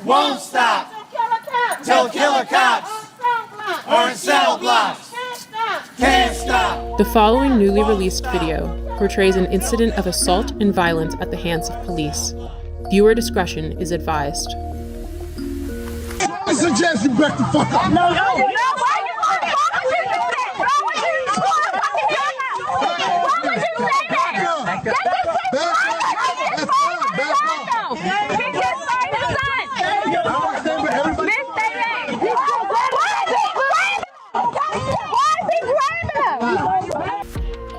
won't stop till killer cops are in cell blocks. Can't stop. The following newly released video portrays an incident of assault and violence at the hands of police. Viewer discretion is advised. I suggest you back the fuck up. No.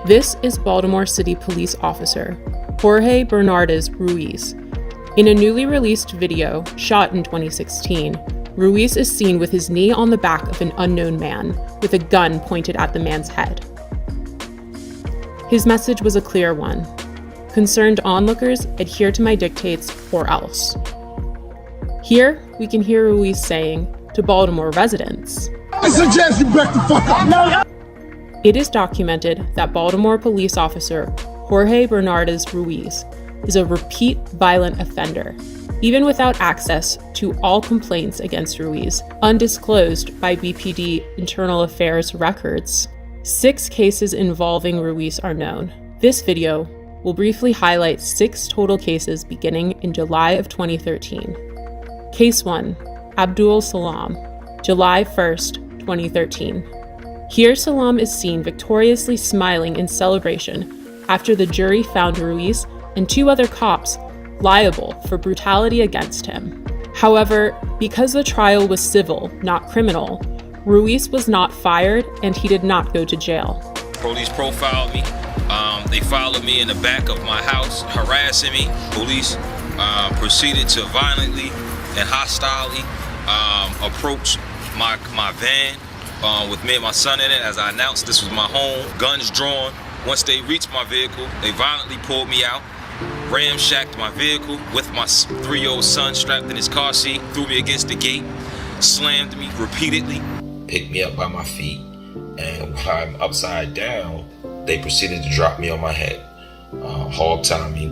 This is Baltimore City Police Officer Jorge Bernardez Ruiz. In a newly released video shot in 2016, Ruiz is seen with his knee on the back of an unknown man with a gun pointed at the man's head. His message was a clear one. Concerned onlookers, adhere to my dictates or else. Here, we can hear Ruiz saying to Baltimore residents, I suggest you back the fuck up. No. It is documented that Baltimore police officer Jorge Bernardez Ruiz is a repeat violent offender, even without access to all complaints against Ruiz, undisclosed by BPD Internal Affairs records. 6 cases involving Ruiz are known. This video will briefly highlight 6 total cases beginning in July of 2013. Case 1, Abdul Salam, July 1st, 2013. Here Salam is seen victoriously smiling in celebration after the jury found Ruiz and 2 other cops liable for brutality against him. However, because the trial was civil, not criminal, Ruiz was not fired and he did not go to jail. Police profiled me. They followed me in the back of my house, harassing me. Police proceeded to violently and hostilely approach my van with me and my son in it. As I announced, this was my home, guns drawn. Once they reached my vehicle, they violently pulled me out, ramshacked my vehicle with my 3-year-old son strapped in his car seat, threw me against the gate, slammed me repeatedly. Picked me up by my feet, and while I'm upside down, they proceeded to drop me on my head, hog-tie me,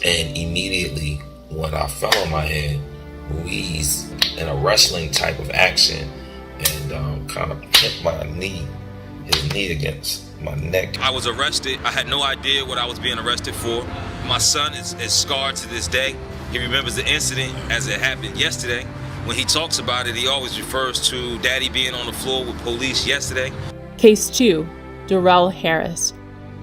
and immediately when I fell on my head, Ruiz, in a wrestling type of action, and kind of hit his knee against my neck. I was arrested. I had no idea what I was being arrested for. My son is scarred to this day. He remembers the incident as it happened yesterday. When he talks about it, he always refers to Daddy being on the floor with police yesterday. Case 2, Darrell Harris,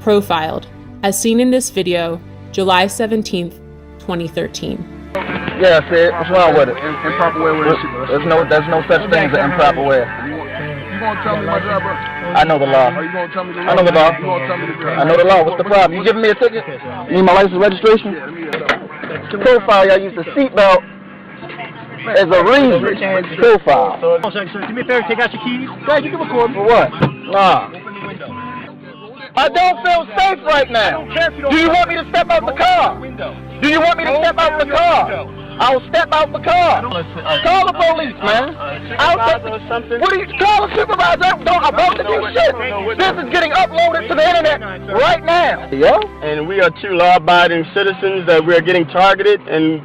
profiled, as seen in this video, July 17th, 2013. Yeah, Sid, what's wrong with it? Improper way with it. There's no such thing as an improper way. You gonna tell me my job, bro? I know the law. Are you gonna tell me the law? I know the law. You gonna tell me the I know the law. What's the problem? You giving me a ticket? You need my license registration? Yeah, Profile, y'all use the seatbelt as a reason. Profile. Hold on a second, sir. Do me a favor, take out your keys. Dad, you can record me. For what? Nah. I don't feel safe right now. Do you want me to step out the car? Do you want me to step out the car? I'll step out the car. Call the police, man. What do you call a supervisor? I'm about to do shit. This is getting uploaded to the internet right now. Yeah? And we are 2 law-abiding citizens that we are getting targeted, and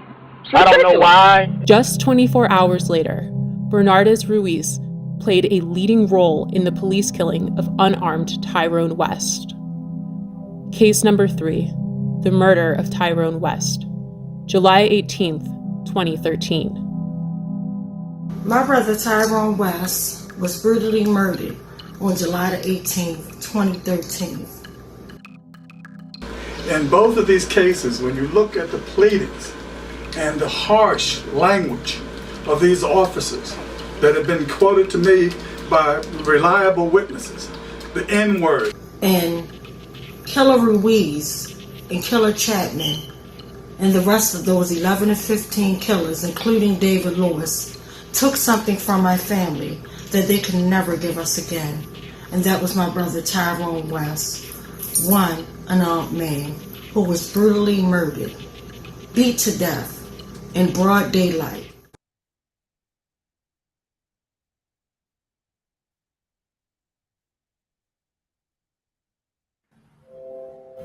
I don't know why. Just 24 hours later, Bernardez Ruiz played a leading role in the police killing of unarmed Tyrone West. Case number 3, the murder of Tyrone West, July 18th, 2013. My brother Tyrone West was brutally murdered on July the 18th, 2013. In both of these cases, when you look at the pleadings and the harsh language of these officers that have been quoted to me by reliable witnesses, the N-word. And Killer Ruiz and Killer Chapman and the rest of those 11 to 15 killers, including David Lewis, took something from my family that they could never give us again. And that was my brother Tyrone West, one unarmed man who was brutally murdered, beat to death in broad daylight.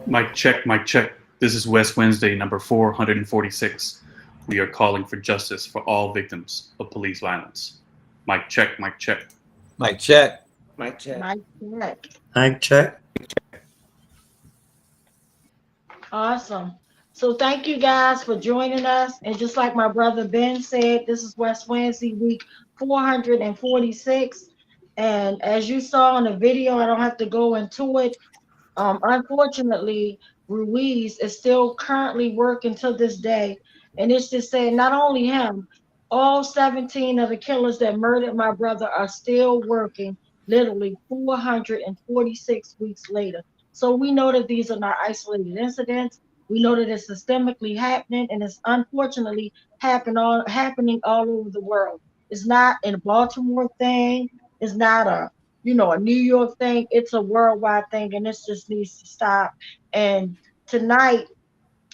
Mic check, mic check. This is West Wednesday, number 446. we are calling for justice for all victims of police violence. Mic check, mic check. Mic check. Mic check. Mic check. Mic check. Awesome. So thank you guys for joining us. And just like my brother Ben said, this is West Wednesday, week 446. And as you saw in the video, I don't have to go into it. Unfortunately, Ruiz is still currently working to this day. And it's just saying not only him, all 17 of the killers that murdered my brother are still working, literally 446 weeks later. So we know that these are not isolated incidents. We know that it's systemically happening, and it's unfortunately happening all over the world. It's not a Baltimore thing. It's not a New York thing. It's a worldwide thing, and this just needs to stop. And tonight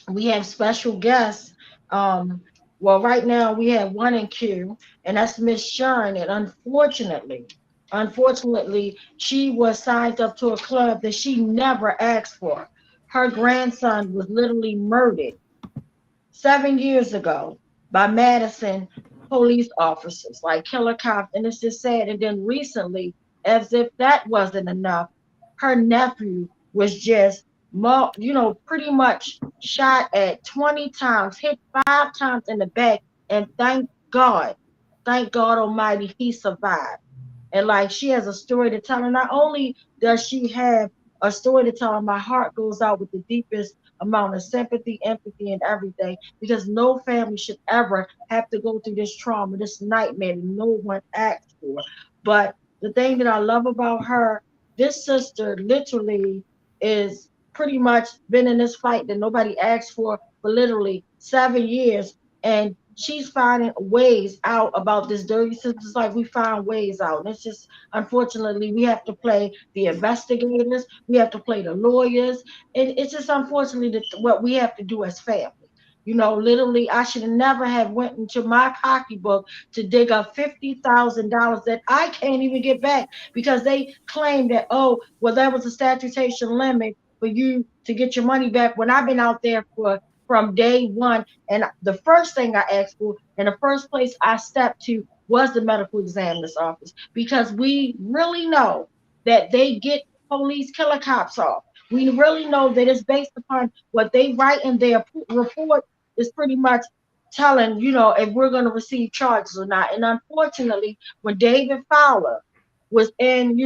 we have special guests. Well, right now we have one in queue, and that's Miss Sharon. And unfortunately, she was signed up to a club that she never asked for. Her grandson was literally murdered 7 years ago by Madison police officers, like killer cops, and it's just sad. And then recently, as if that wasn't enough, her nephew was just, pretty much shot at 20 times, hit 5 times in the back, and thank God Almighty, he survived. And like, she has a story to tell, and not only does she have a story to tell, my heart goes out with the deepest amount of sympathy, empathy, and everything, because no family should ever have to go through this trauma, this nightmare that no one asked for. But the thing that I love about her, this sister literally is pretty much been in this fight that nobody asked for literally 7 years, and she's finding ways out about this dirty system, just like we find ways out. And it's just, unfortunately, we have to play the investigators, we have to play the lawyers, and it's just unfortunately what we have to do as family. Literally, I should have never have went into my pocketbook to dig up $50,000 that I can't even get back, because they claim that, there was a statutation limit for you to get your money back, when I've been out there from day one. And the first thing I asked for, and the first place I stepped to, was the medical examiner's office, because we really know that they get police killer cops off. We really know that it's based upon what they write in their report, is pretty much telling, if we're going to receive charges or not. And unfortunately, when David Fowler was in,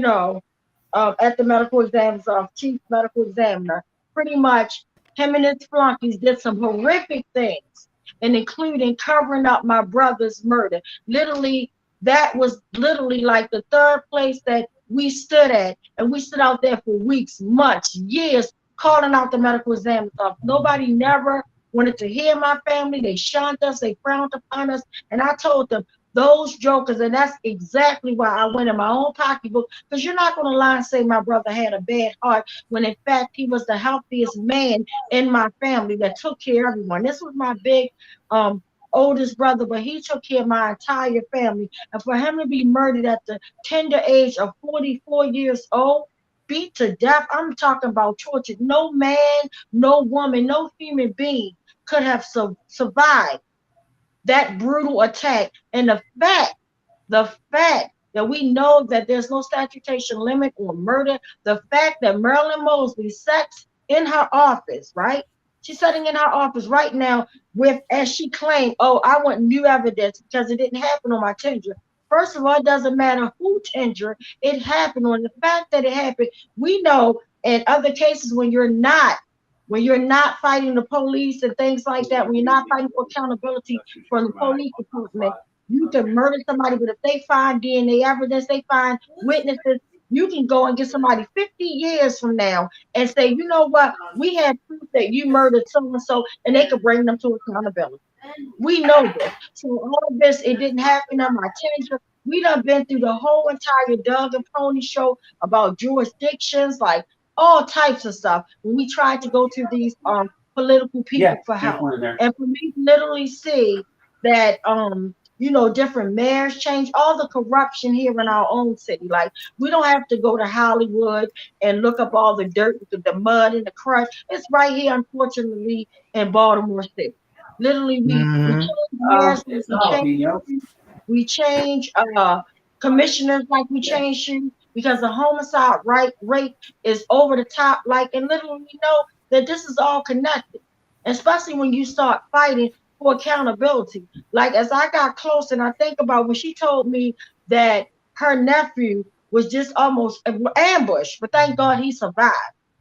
at the medical examiner's office, chief medical examiner, pretty much him and his flunkies did some horrific things, and including covering up my brother's murder. Literally, that was literally like the third place that we stood at, and we stood out there for weeks, months, years, calling out the medical examiner's office. Nobody never wanted to hear my family. They shunned us, they frowned upon us, and I told them, those jokers, and that's exactly why I went in my own pocketbook, because you're not going to lie and say my brother had a bad heart, when in fact he was the healthiest man in my family that took care of everyone. This was my big oldest brother, but he took care of my entire family. And for him to be murdered at the tender age of 44 years old, beat to death, I'm talking about tortured. No man, no woman, no human being could have survived that brutal attack. And the fact that we know that there's no statutation limit on murder, the fact that Marilyn Mosley sits in her office, right? She's sitting in her office right now with, as she claimed, I want new evidence because it didn't happen on my tender. First of all, it doesn't matter who tender it happened on. The fact that it happened, we know in other cases when you're not fighting the police and things like that, when you're not fighting for accountability from the police department, you can murder somebody, but if they find DNA evidence, they find witnesses, you can go and get somebody 50 years from now and say, you know what, we have proof that you murdered so-and-so, and they could bring them to accountability. We know this. So all of this, it didn't happen on my tender. We done been through the whole entire Doug and Pony show about jurisdictions, like all types of stuff, when we tried to go to these political people for help. And for me to literally see that different mayors change, all the corruption here in our own city. Like, we don't have to go to Hollywood and look up all the dirt, the mud and the crush. It's right here, unfortunately, in Baltimore City. Literally, we change commissioners like we changed you because the homicide rate is over the top. Like, and literally, we know that this is all connected, especially when you start fighting for accountability. Like, as I got close and I think about when she told me that her nephew was just almost ambushed, but thank God he survived.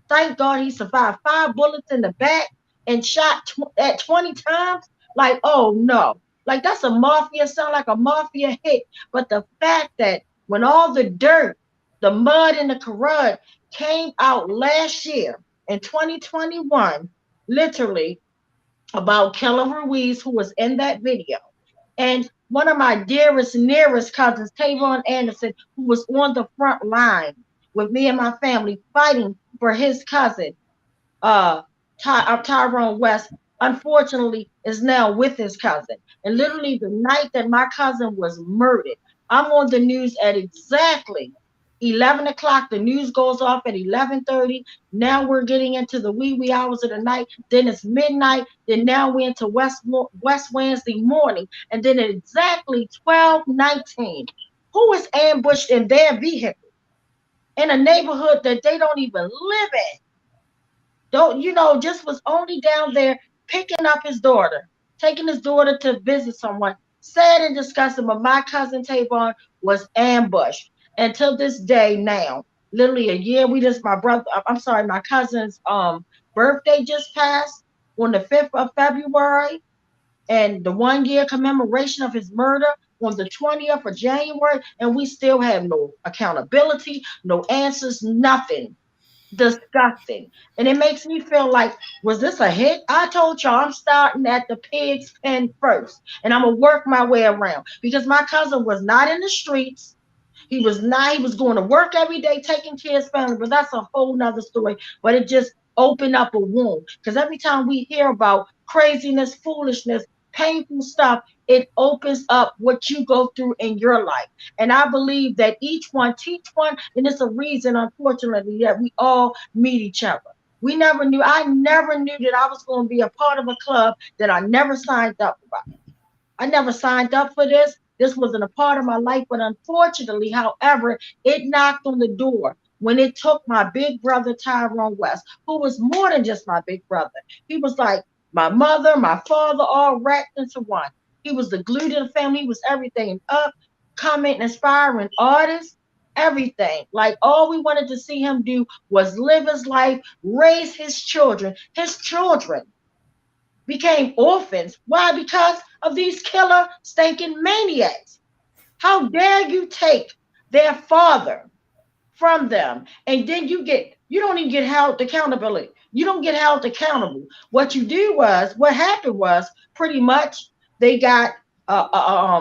Thank God he survived. 5 bullets in the back and shot at 20 times. Like, oh no. Like, that's a mafia, sound like a mafia hit. But the fact that when all the dirt, the mud and the corrode came out last year in 2021, literally, about Killer Ruiz, who was in that video, and one of my dearest, nearest cousins, Tavon Anderson, who was on the front line with me and my family fighting for his cousin, Tyrone West, unfortunately is now with his cousin. And literally the night that my cousin was murdered, I'm on the news at exactly 11 o'clock. The news goes off at 11:30. Now we're getting into the wee hours of the night. Then it's midnight. Then now we're into West Wednesday morning. And then at exactly 12:19, who is ambushed in their vehicle in a neighborhood that they don't even live in? Just was only down there picking up his daughter, taking his daughter to visit someone. Sad and disgusting, but my cousin Tavon was ambushed. And till this day now, literally a year, my cousin's birthday just passed on the 5th of February, and the 1-year commemoration of his murder on the 20th of January, and we still have no accountability, no answers, nothing. Disgusting. And it makes me feel like, was this a hit? I told y'all I'm starting at the pig's pen first, and I'm gonna work my way around, because my cousin was not in the streets. He was going to work every day, taking care of his family, but that's a whole nother story. But it just opened up a wound, because every time we hear about craziness, foolishness, painful stuff, it opens up what you go through in your life. And I believe that each one teach one, and it's a reason, unfortunately, that we all meet each other. I never knew that I was going to be a part of a club that I never signed up for. I never signed up for this. This wasn't a part of my life, but unfortunately, however, it knocked on the door when it took my big brother, Tyrone West, who was more than just my big brother. He was like my mother, my father, all wrapped into one. He was the glue to the family. He was everything, upcoming, inspiring artist, everything. Like, all we wanted to see him do was live his life, raise his children. His children became orphans. Why? Because of these killer, stinking maniacs. How dare you take their father from them, and then you don't even get held accountability. You don't get held accountable. What happened was pretty much they got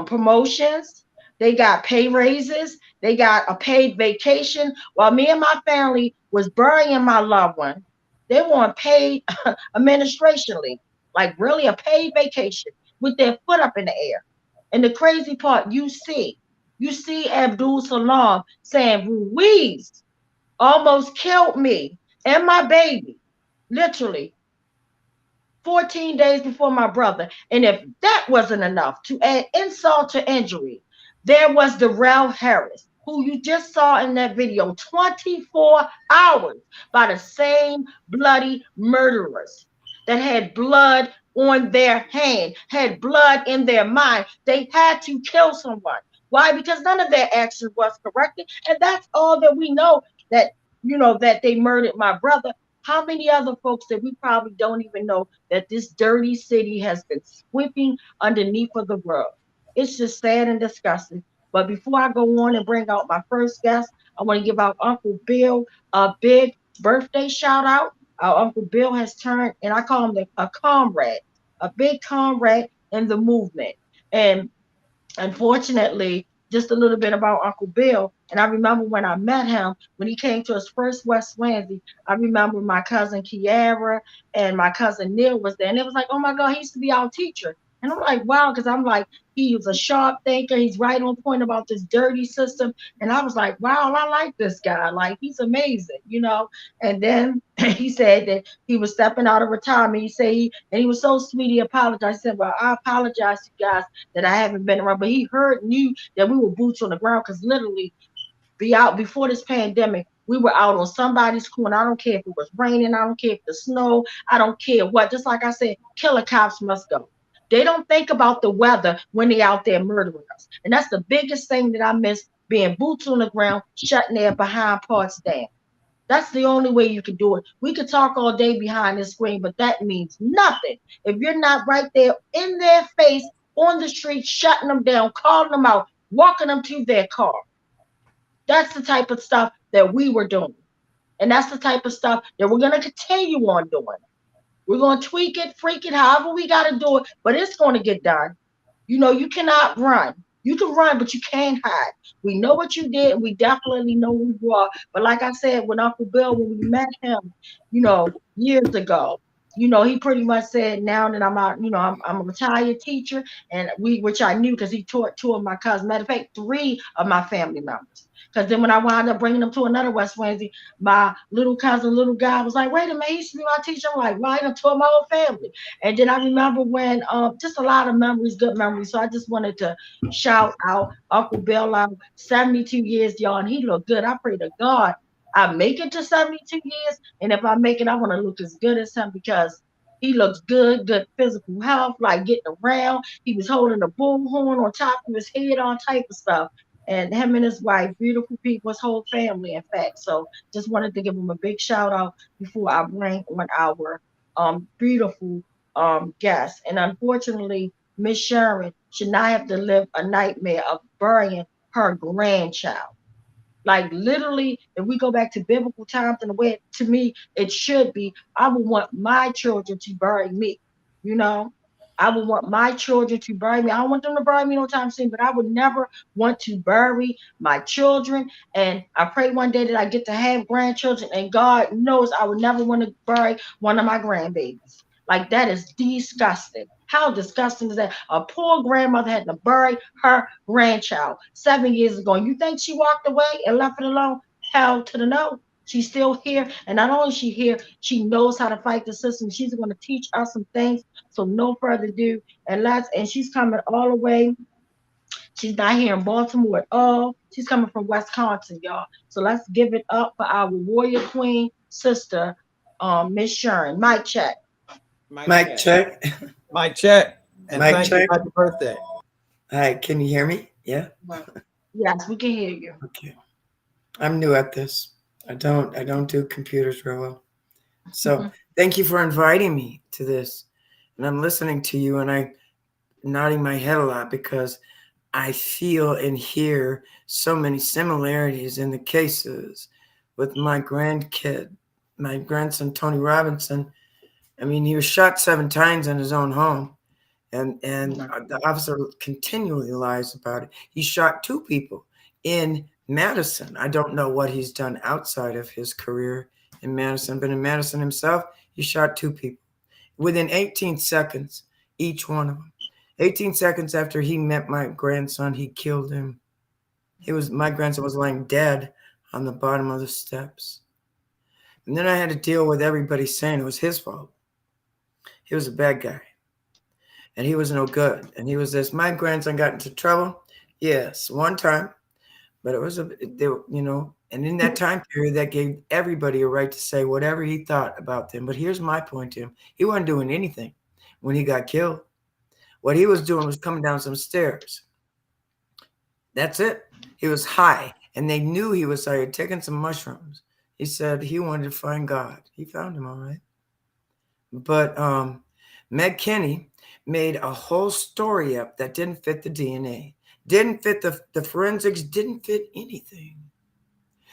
promotions, they got pay raises, they got a paid vacation. While me and my family was burying my loved one, they weren't paid administrationally, like really a paid vacation with their foot up in the air. And the crazy part, you see Abdul Salam saying, Ruiz almost killed me and my baby, literally 14 days before my brother. And if that wasn't enough to add insult to injury, there was Darrell Harris, who you just saw in that video, 24 hours by the same bloody murderers that had blood on their hand, had blood in their mind. They had to kill someone. Why? Because none of their action was corrected. And that's all that we know, that, that they murdered my brother. How many other folks that we probably don't even know that this dirty city has been sweeping underneath of the world? It's just sad and disgusting. But before I go on and bring out my first guest, I want to give out Uncle Bill a big birthday shout out. Our Uncle Bill has turned, and I call him a comrade, a big comrade in the movement. And unfortunately, just a little bit about Uncle Bill. And I remember when I met him, when he came to his first West Wednesday, I remember my cousin Kiara and my cousin Neil was there. And it was like, oh my God, he used to be our teacher. And I'm like, wow, because I'm like, he was a sharp thinker. He's right on point about this dirty system. And I was like, wow, I like this guy. Like, he's amazing, you know. And then he said that he was stepping out of retirement. He said and he was so sweet. He apologized. He said, well, I apologize to you guys that I haven't been around. But he knew that we were boots on the ground because literally before this pandemic, we were out on somebody's corner. I don't care if it was raining. I don't care if the snow. I don't care what. Just like I said, killer cops must go. They don't think about the weather when they out there murdering us. And that's the biggest thing that I miss, being boots on the ground, shutting their behind parts down. That's the only way you can do it. We could talk all day behind the screen, but that means nothing if you're not right there in their face on the street, shutting them down, calling them out, walking them to their car. That's the type of stuff that we were doing. And that's the type of stuff that we're going to continue on doing. We're going to tweak it, freak it, however we got to do it, but it's going to get done. You know, you cannot run. You can run, but you can't hide. We know what you did, and we definitely know who you are. But like I said, when Uncle Bill, when we met him, you know, years ago, you know, he pretty much said, now that I'm out, you know, I'm a retired teacher, and which I knew because he taught 2 of my cousins. Matter of fact, 3 of my family members. Because then when I wound up bringing them to another West Wednesday, my little cousin, little guy was like, wait a minute, he used to be my teacher. I'm like, right, I taught my whole family. And then I remember when, just a lot of memories, good memories. So I just wanted to shout out Uncle Bill. I'm 72 years, y'all, and he looked good. I pray to God I make it to 72 years. And if I make it, I want to look as good as him because he looks good physical health, like getting around. He was holding a bullhorn on top of his head, all type of stuff. And him and his wife, beautiful people, his whole family, in fact. So just wanted to give him a big shout out before I bring on our beautiful guest. And unfortunately, Miss Sharon should not have to live a nightmare of burying her grandchild. Like literally, if we go back to biblical times and the way to me it should be, I would want my children to bury me. You know, I would want my children to bury me. I don't want them to bury me no time soon, but I would never want to bury my children. And I pray one day that I get to have grandchildren. And God knows I would never want to bury one of my grandbabies. Like that is disgusting. How disgusting is that? A poor grandmother had to bury her grandchild 7 years ago. And you think she walked away and left it alone? Hell to the no. She's still here. And not only is she here, she knows how to fight the system. She's going to teach us some things. So no further ado. And she's coming all the way. She's not here in Baltimore at all. She's coming from Wisconsin, y'all. So let's give it up for our warrior queen sister, Miss Sharon. Mic check. Mic check. Mic check. And mic thank check. You. Happy birthday. All right, can you hear me? Yeah. Yes, we can hear you. Okay. I'm new at this. I don't do computers real well. So thank you for inviting me to this. And I'm listening to you and I'm nodding my head a lot because I feel and hear so many similarities in the cases with my grandkid, my grandson, Tony Robinson. I mean, he was shot 7 times in his own home. And the officer continually lies about it. He shot 2 people in Madison. I don't know what he's done outside of his career in Madison, but in Madison himself, he shot 2 people. Within 18 seconds, each one of them. 18 seconds after he met my grandson, he killed him. My grandson was lying dead on the bottom of the steps. And then I had to deal with everybody saying it was his fault. He was a bad guy. And he was no good. And he was this. My grandson got into trouble. Yes, one time. But it was, and in that time period, that gave everybody a right to say whatever he thought about them. But here's my point to him. He wasn't doing anything when he got killed. What he was doing was coming down some stairs. That's it. He was high. And they knew he was high. He had taken some mushrooms. He said he wanted to find God. He found him, all right. But Meg Kinney made a whole story up that didn't fit the DNA, didn't fit the forensics, didn't fit anything.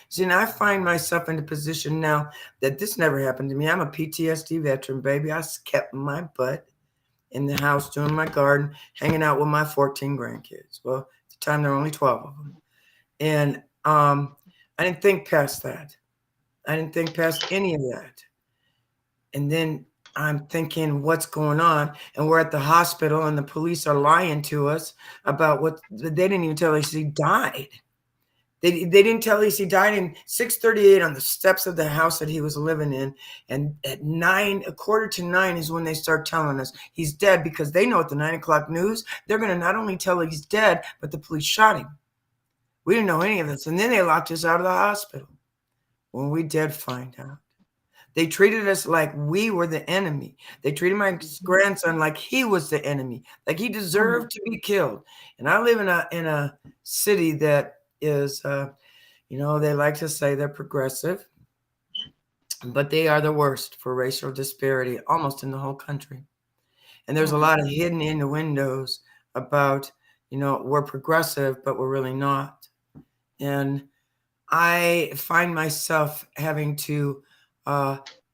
See, now I find myself in a position now that this never happened to me. I'm a PTSD veteran, baby. I kept my butt in the house doing my garden, hanging out with my 14 grandkids. Well, at the time, there were only 12 of them. And I didn't think past that. I didn't think past any of that. And then I'm thinking, what's going on? And we're at the hospital, and the police are lying to us about what they didn't even tell us he died. They didn't tell us he died in 6:38 on the steps of the house that he was living in. And at 9:45 is when they start telling us he's dead, because they know at the 9 o'clock news, they're going to not only tell us he's dead, but the police shot him. We didn't know any of this. And then they locked us out of the hospital when we did find out. They treated us like we were the enemy. They treated my grandson like he was the enemy, like he deserved to be killed. And I live in a city that is, they like to say they're progressive, but they are the worst for racial disparity almost in the whole country. And there's a lot of hidden innuendos about, we're progressive, but we're really not. And I find myself having to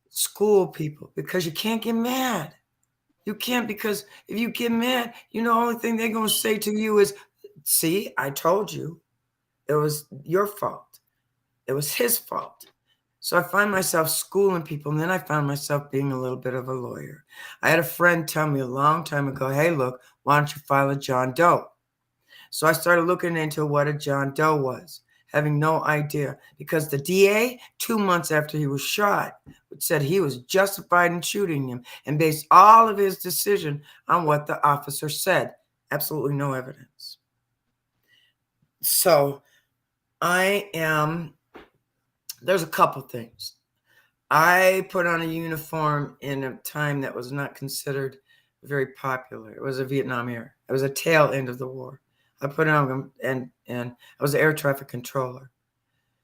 school people, because you can't get mad. You can't, because if you get mad, the only thing they're going to say to you is, see, I told you. It was your fault. It was his fault. So I find myself schooling people, and then I found myself being a little bit of a lawyer. I had a friend tell me a long time ago, hey, look, why don't you file a John Doe? So I started looking into what a John Doe was, having no idea, because the DA, 2 months after he was shot, said he was justified in shooting him and based all of his decision on what the officer said. Absolutely no evidence. So there's a couple things. I put on a uniform in a time that was not considered very popular. It was a Vietnam era. It was a tail end of the war. I put it on, and I was an air traffic controller.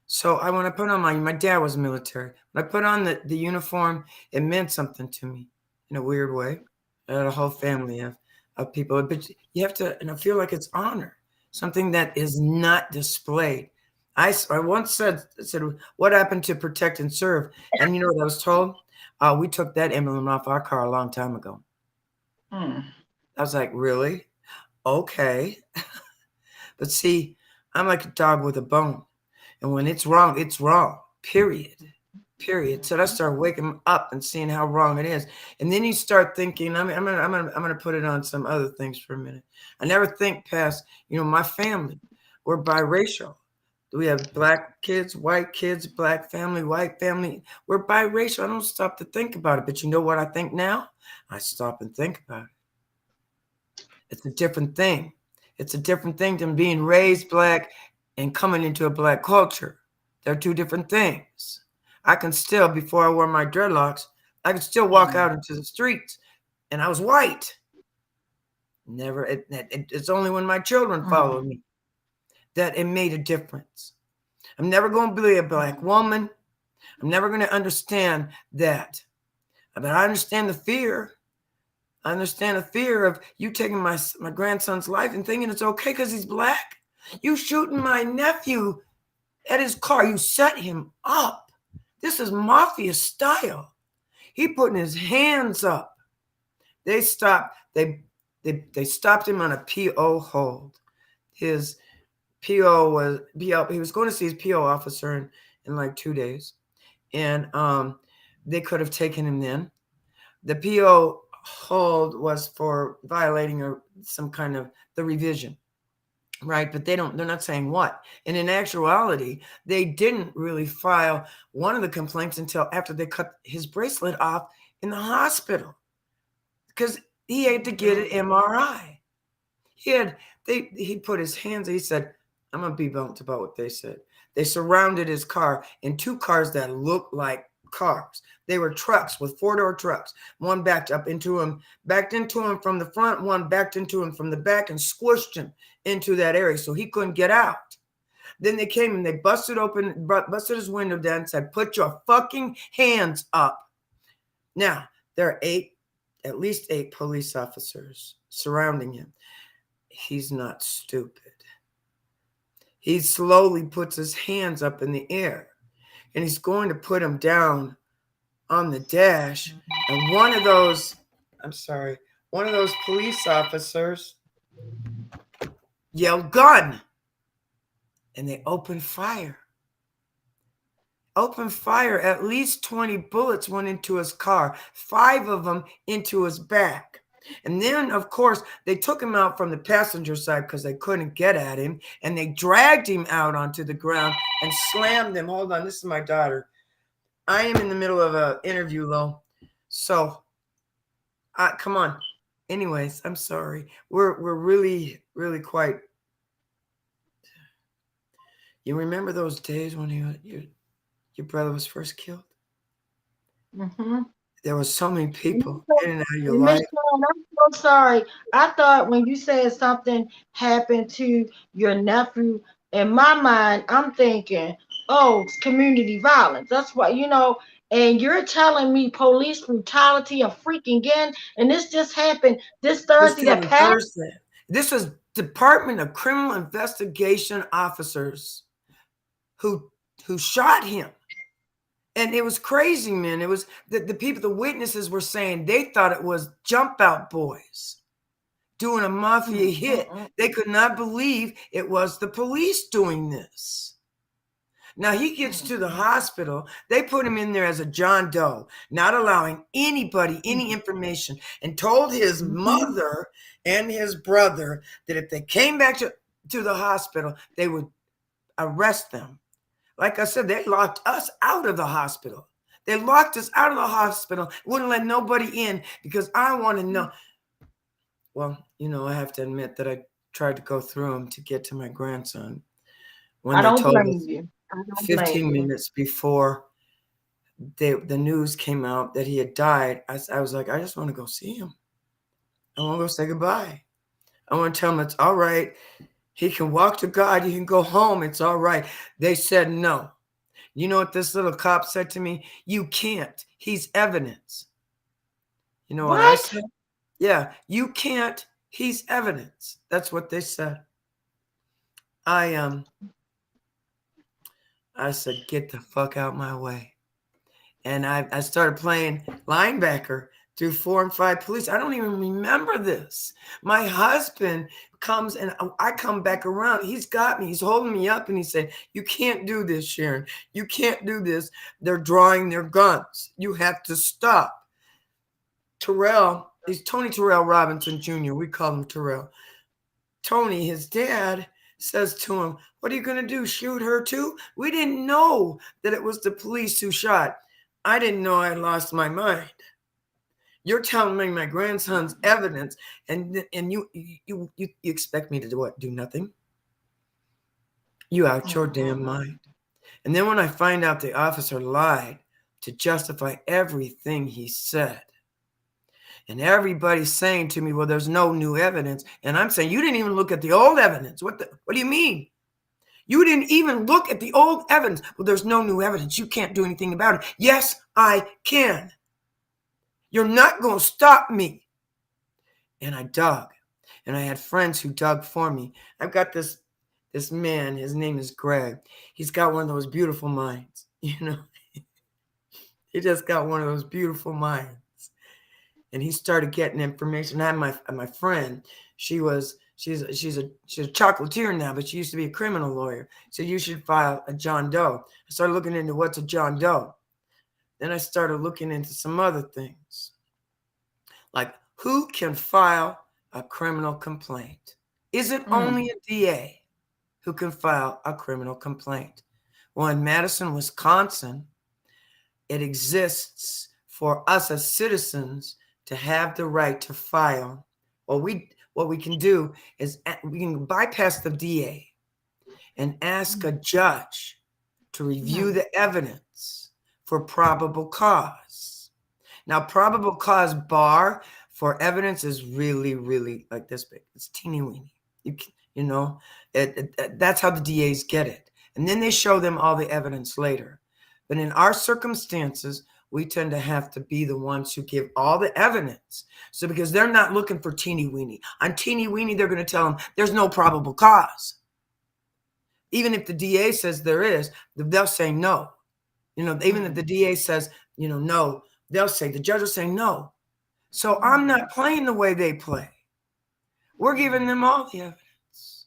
So when I put on my dad was military. When I put on the uniform, it meant something to me in a weird way. I had a whole family of people, but you have to, and I feel like it's honor, something that is not displayed. I once said, what happened to protect and serve? And you know what I was told? We took that emblem off our car a long time ago. I was like, really? Okay. But see, I'm like a dog with a bone. And when it's wrong, period. So I started waking up and seeing how wrong it is. And then you start thinking, I'm gonna put it on some other things for a minute. I never think past, my family. We're biracial. We have black kids, white kids, black family, white family. We're biracial. I don't stop to think about it. But you know what I think now? I stop and think about it. It's a different thing. It's a different thing than being raised black and coming into a black culture. They're two different things. I can still, before I wore my dreadlocks, I could still walk out into the streets, and I was white. It's only when my children followed me that it made a difference. I'm never going to be a black woman. I'm never going to understand that. But I understand the fear. I understand the fear of you taking my grandson's life and thinking it's okay because he's black. You shooting my nephew at his car. You set him up. This is mafia style. He putting his hands up. They stopped. They stopped him on a PO hold. His PO was he was going to see his PO officer in like 2 days, and they could have taken him then. The PO hold was for violating some kind of the revision, right? But they're not saying what. And in actuality, they didn't really file one of the complaints until after they cut his bracelet off in the hospital, because he had to get an MRI. He put his hands, he said, I'm going to be blunt about what they said. They surrounded his car in 2 cars that looked like cars. They were trucks with 4-door trucks. One backed into him from the front, one backed into him from the back and squished him into that area so he couldn't get out. Then they came and they busted his window down and said, put your fucking hands up. Now, there are at least 8 police officers surrounding him. He's not stupid. He slowly puts his hands up in the air, and he's going to put him down on the dash. And one of those police officers yelled, gun, and they opened fire. opened fire. At least 20 bullets went into his car, 5 of them into his back. And then, of course, they took him out from the passenger side because they couldn't get at him. And they dragged him out onto the ground and slammed him. Hold on, this is my daughter. I am in the middle of an interview, Lo. So, come on. Anyways, I'm sorry. We're really, really quite. You remember those days when your brother was first killed? Mm-hmm. There was so many people in and out of your Miss life. Sharon, I'm so sorry. I thought when you said something happened to your nephew, in my mind, I'm thinking, oh, it's community violence. That's what, and you're telling me police brutality and freaking again, and this just happened this Thursday that passed? This was Department of Criminal Investigation officers who shot him. And it was crazy, man. It was the people, the witnesses were saying they thought it was Jump Out Boys doing a mafia hit. They could not believe it was the police doing this. Now he gets to the hospital. They put him in there as a John Doe, not allowing anybody any information, and told his mother and his brother that if they came back to the hospital, they would arrest them. Like I said, they locked us out of the hospital. They locked us out of the hospital, wouldn't let nobody in because I want to know. Well, I have to admit that I tried to go through them to get to my grandson. When I don't told blame us you. 15 minutes before the news came out that he had died, I was like, I just want to go see him. I want to go say goodbye. I want to tell him it's all right. He can walk to God. You can go home. It's all right. They said no. You know what this little cop said to me? You can't. He's evidence. You know what I said? Yeah, you can't. He's evidence. That's what they said. I said, get the fuck out my way. And I started playing linebacker through 4 and 5 police. I don't even remember this. My husband comes and I come back around. He's got me. He's holding me up and he said, you can't do this, Sharon. You can't do this. They're drawing their guns. You have to stop. Terrell, he's Tony Terrell Robinson Jr. We call him Terrell. Tony, his dad, says to him, what are you going to do? Shoot her too? We didn't know that it was the police who shot. I didn't know I lost my mind. You're telling me my grandson's evidence, and you expect me to do what? Do nothing? You out your damn mind. And then when I find out the officer lied to justify everything he said, and everybody's saying to me, well, there's no new evidence. And I'm saying, you didn't even look at the old evidence. What do you mean? You didn't even look at the old evidence. Well, there's no new evidence. You can't do anything about it. Yes, I can. You're not going to stop me. And I dug. And I had friends who dug for me. I've got this man. His name is Greg. He's got one of those beautiful minds. He just got one of those beautiful minds. And he started getting information. I had my friend. She's a chocolatier now, but she used to be a criminal lawyer. So you should file a John Doe. I started looking into what's a John Doe. Then I started looking into some other things. Like who can file a criminal complaint? Is it only a DA who can file a criminal complaint? Well, in Madison, Wisconsin, it exists for us as citizens to have the right to file. What we can do is we can bypass the DA and ask a judge to review the evidence for probable cause. Now, probable cause bar for evidence is really, really like this big. It's teeny weeny. That's how the DAs get it. And then they show them all the evidence later. But in our circumstances, we tend to have to be the ones who give all the evidence. So because they're not looking for teeny weeny. On teeny weeny, they're going to tell them there's no probable cause. Even if the DA says there is, they'll say no. Even if the DA says, no, they'll say, the judge will say no. So I'm not playing the way they play. We're giving them all the evidence.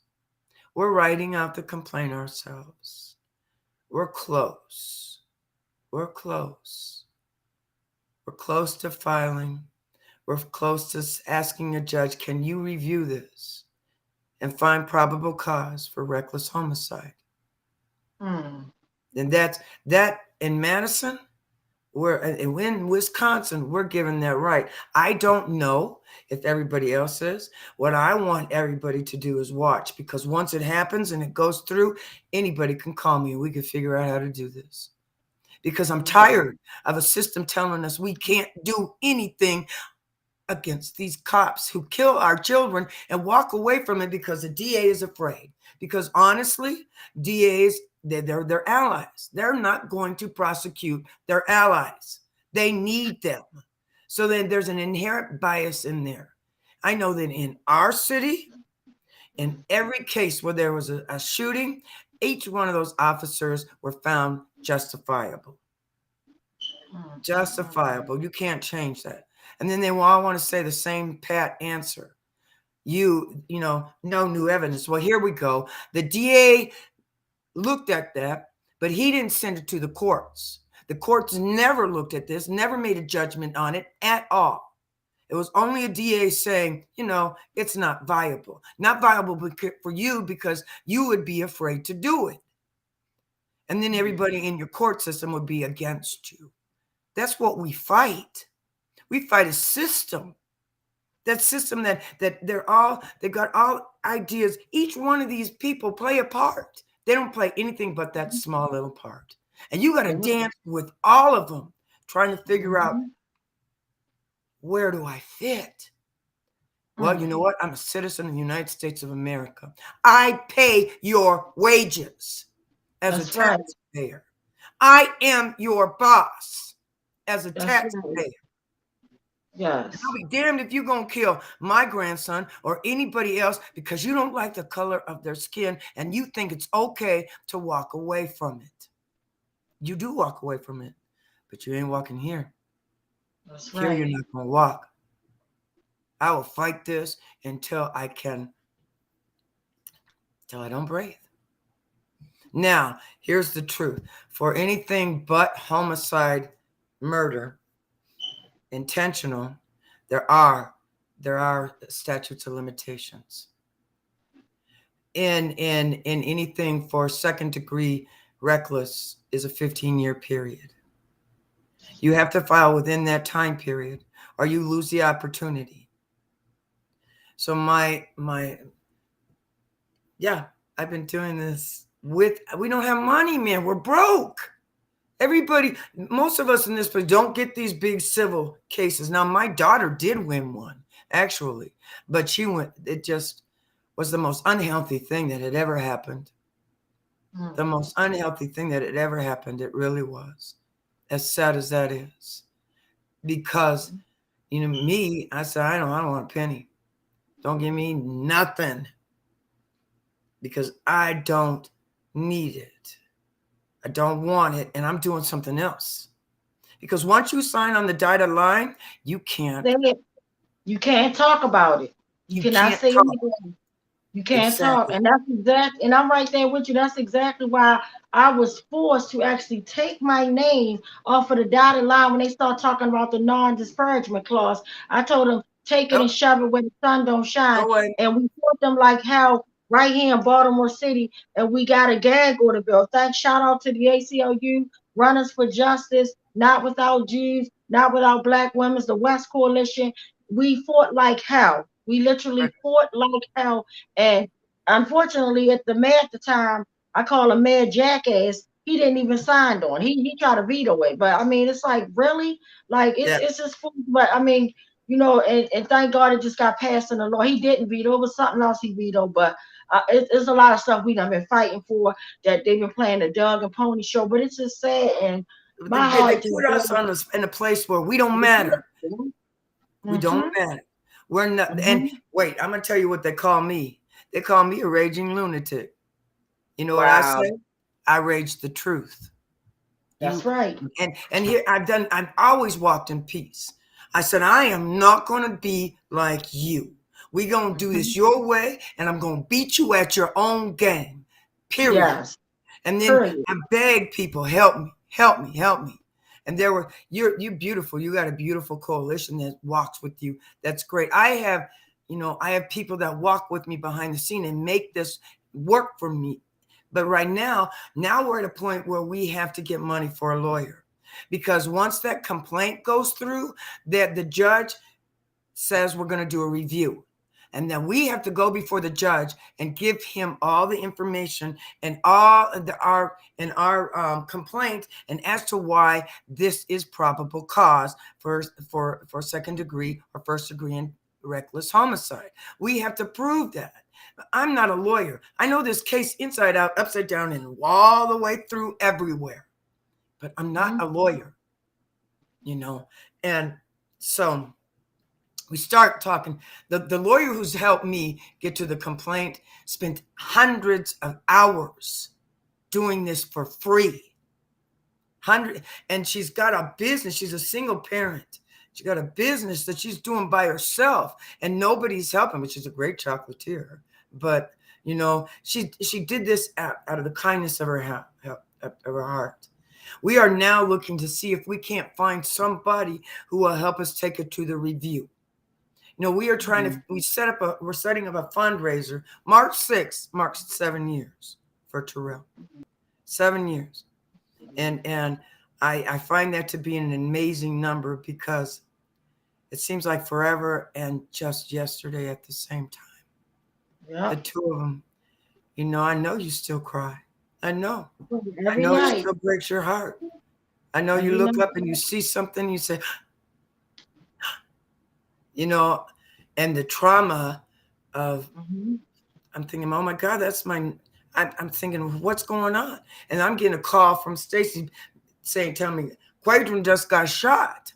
We're writing out the complaint ourselves. We're close. we're close. We're close to filing. We're close to asking a judge, can you review this and find probable cause for reckless homicide? And that in Madison, in Wisconsin, we're given that right. I don't know if everybody else is. What I want everybody to do is watch, because once it happens and it goes through, anybody can call me and we can figure out how to do this. Because I'm tired of a system telling us we can't do anything against these cops who kill our children and walk away from it because the DA is afraid. Because honestly, DAs, they're their allies. They're not going to prosecute their allies. They need them. So then there's an inherent bias in there. I know that in our city, in every case where there was a shooting, each one of those officers were found justifiable. Justifiable. You can't change that. And then they will all want to say the same pat answer. You know, no new evidence. Well, here we go. The DA looked at that, but he didn't send it to the courts. The courts never looked at this, never made a judgment on it at all. It was only a DA saying, you know, it's not viable. Not viable for you because you would be afraid to do it. And then everybody in your court system would be against you. That's what we fight. We fight a system. That system that they got all ideas. Each one of these people play a part. They don't play anything but that small little part. And you got to dance with all of them, trying to figure out, where do I fit? Well, you know what? I'm a citizen of the United States of America. I pay your wages as a taxpayer. I am your boss as a taxpayer. Yes. I'll be damned if you're going to kill my grandson or anybody else because you don't like the color of their skin and you think it's okay to walk away from it. You do walk away from it, but you ain't walking here. That's Here you're not going to walk. I will fight this until I don't breathe. Now, here's the truth. For anything but homicide, murder, intentional, there are statutes of limitations. In anything for second degree reckless is a 15-year period. You have to file within that time period or you lose the opportunity. So I've been doing this we don't have money, man. We're broke. Everybody, most of us in this place don't get these big civil cases. Now, my daughter did win one, actually, but it just was the most unhealthy thing that had ever happened. The most unhealthy thing that had ever happened. It really was. As sad as that is. Because, you know, me, I said, I don't want a penny. Don't give me nothing. Because I don't need it. I don't want it, and I'm doing something else. Because once you sign on the dotted line, you can't talk about it. You cannot say anything. You can't talk. And that's exactly, and I'm right there with you. That's exactly why I was forced to actually take my name off of the dotted line when they start talking about the non-disparagement clause. I told them, take it and shove it where the sun don't shine. And we fought them like hell right here in Baltimore City, and we got a gag order bill. Shout out to the ACLU, Runners for Justice, Not Without Jews, Not Without Black Women, the West Coalition. We fought like hell. We literally fought like hell. And unfortunately, the mayor at the time, I call him Mayor Jackass, he didn't even sign on. He tried to veto it. But I mean, it's like, really? Like, it's just food. But I mean, you know, and thank God it just got passed in the law. He didn't veto. It was something else he vetoed. But it's a lot of stuff we done been fighting for, that they've been playing the Doug and Pony show. But it's just sad. And my heart, they put us in a place where we don't matter. We don't matter. We're not. And wait, I'm gonna tell you what they call me. They call me a raging lunatic. You know what I say? I rage the truth. That's right. And here I've always walked in peace. I said, I am not gonna be like you. We're gonna do this your way, and I'm gonna beat you at your own game. Period. Yes. And then I beg people, help me. And you're beautiful. You got a beautiful coalition that walks with you. That's great. I have people that walk with me behind the scene and make this work for me. But right now we're at a point where we have to get money for a lawyer, because once that complaint goes through, that the judge says we're going to do a review. And then we have to go before the judge and give him all the information and our complaint, and as to why this is probable cause for second degree or first degree and reckless homicide. We have to prove that. I'm not a lawyer. I know this case inside out, upside down, and all the way through everywhere. But I'm not a lawyer, And so we start talking. The lawyer who's helped me get to the complaint spent hundreds of hours doing this for free. And she's got a business. She's a single parent. She got a business that she's doing by herself, and nobody's helping, but she's a great chocolatier. But, she did this out of the kindness of her heart. We are now looking to see if we can't find somebody who will help us take it to the review. We are trying we're setting up a fundraiser. March 6th marks 7 years for Terrell. 7 years. And I find that to be an amazing number, because it seems like forever and just yesterday at the same time. Yeah. The two of them. I know you still cry. I know. I know it still breaks your heart. I know you look up and you see something, you say, and the trauma of, I'm thinking, oh my God, I'm thinking, what's going on? And I'm getting a call from Stacy telling me, Quadron just got shot.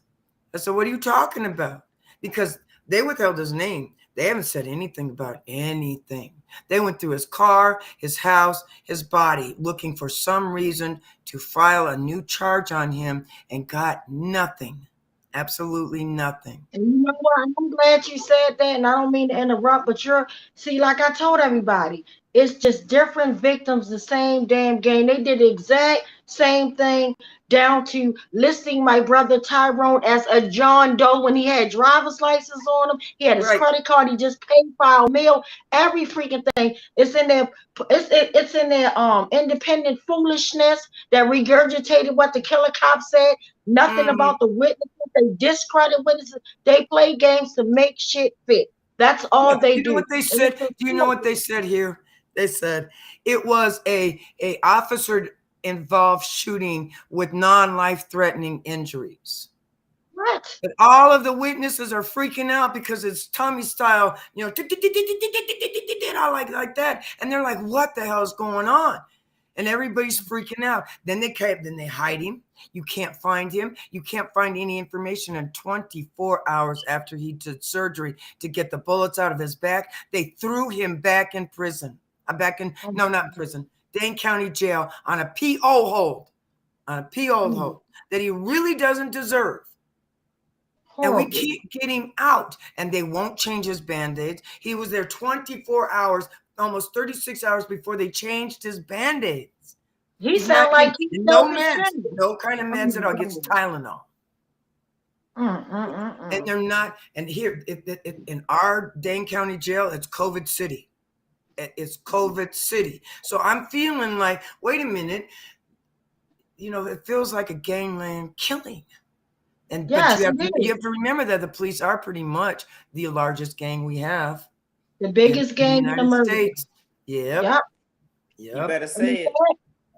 I said, what are you talking about? Because they withheld his name. They haven't said anything about anything. They went through his car, his house, his body, looking for some reason to file a new charge on him, and got nothing. Absolutely nothing. And you know what? I'm glad you said that, and I don't mean to interrupt, but like I told everybody, it's just different victims, the same damn game. They did the exact same thing, down to listing my brother Tyrone as a John Doe when he had driver's license on him. He had his credit card. He just paid for a meal. Every freaking thing. It's in their independent foolishness that regurgitated what the killer cop said. Nothing about the witnesses. They discredit witnesses. They play games to make shit fit. That's all they do. You know what they said? Do you know what they said here? They said it was a officer involved shooting with non-life-threatening injuries. What? But all of the witnesses are freaking out because it's Tommy style, all like that, and they're like, "What the hell is going on?" And everybody's freaking out. Then they hide him. You can't find him. You can't find any information. And 24 hours after he did surgery to get the bullets out of his back, they threw him back in prison. Not prison. Dane County Jail on a PO hold. That he really doesn't deserve. Horrible. And we keep getting out, and they won't change his Band-Aids. He was there 24 hours, almost 36 hours before they changed his Band-Aids. He sounds like he's no meds, no kind of meds at all. Gets Tylenol. And they're not. And here in our Dane County Jail, it's COVID City. It's COVID City. So I'm feeling like, wait a minute, it feels like a gangland killing. And yes, but you have to remember that the police are pretty much the largest gang we have. The biggest gang in the United States. Yep. You better say it.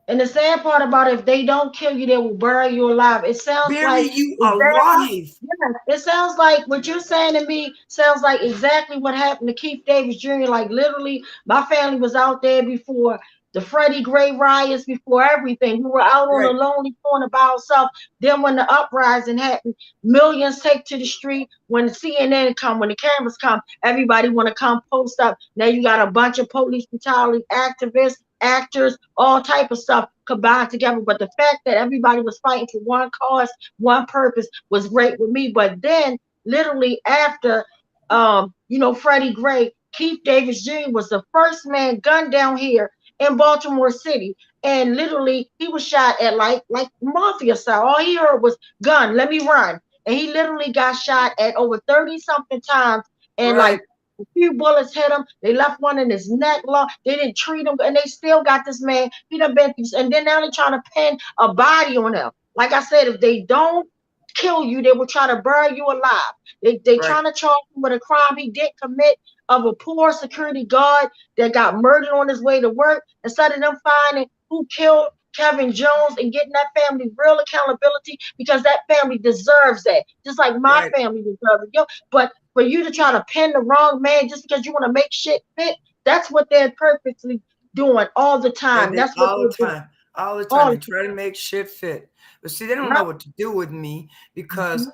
And the sad part about it, if they don't kill you, they will bury you alive. It sounds bury you alive. Yes, it sounds like what you're saying to me sounds like exactly what happened to Keith Davis Jr. Like literally, my family was out there before the Freddie Gray riots, before everything. We were out on a lonely corner by ourselves. Then when the uprising happened, millions take to the street. When the CNN come, when the cameras come, everybody want to come post up. Now you got a bunch of police brutality activists, actors, all type of stuff combined together. But the fact that everybody was fighting for one cause, one purpose was great with me. But then literally after Freddie Gray, Keith Davis Jr. was the first man gunned down here in Baltimore City. And literally, he was shot at like mafia style. All he heard was gun, let me run. And he literally got shot at over 30 something times. And Right. like a few bullets hit him. They left one in his neck long. They didn't treat him, and they still got this man. He done been through, and then now they're trying to pin a body on him. Like I said, if they don't kill you, they will try to bury you alive. They Right. trying to charge him with a crime he didn't commit, of a poor security guard that got murdered on his way to work. Instead of them finding who killed Kevin Jones and getting that family real accountability, because that family deserves that, just like my Right. family deserves it. But for you to try to pin the wrong man just because you want to make shit fit, that's what they're purposely doing all the time. They- That's what all they're the doing. time. All the All time. the They try to make shit fit. But see, they don't Yep. know what to do with me because Mhm.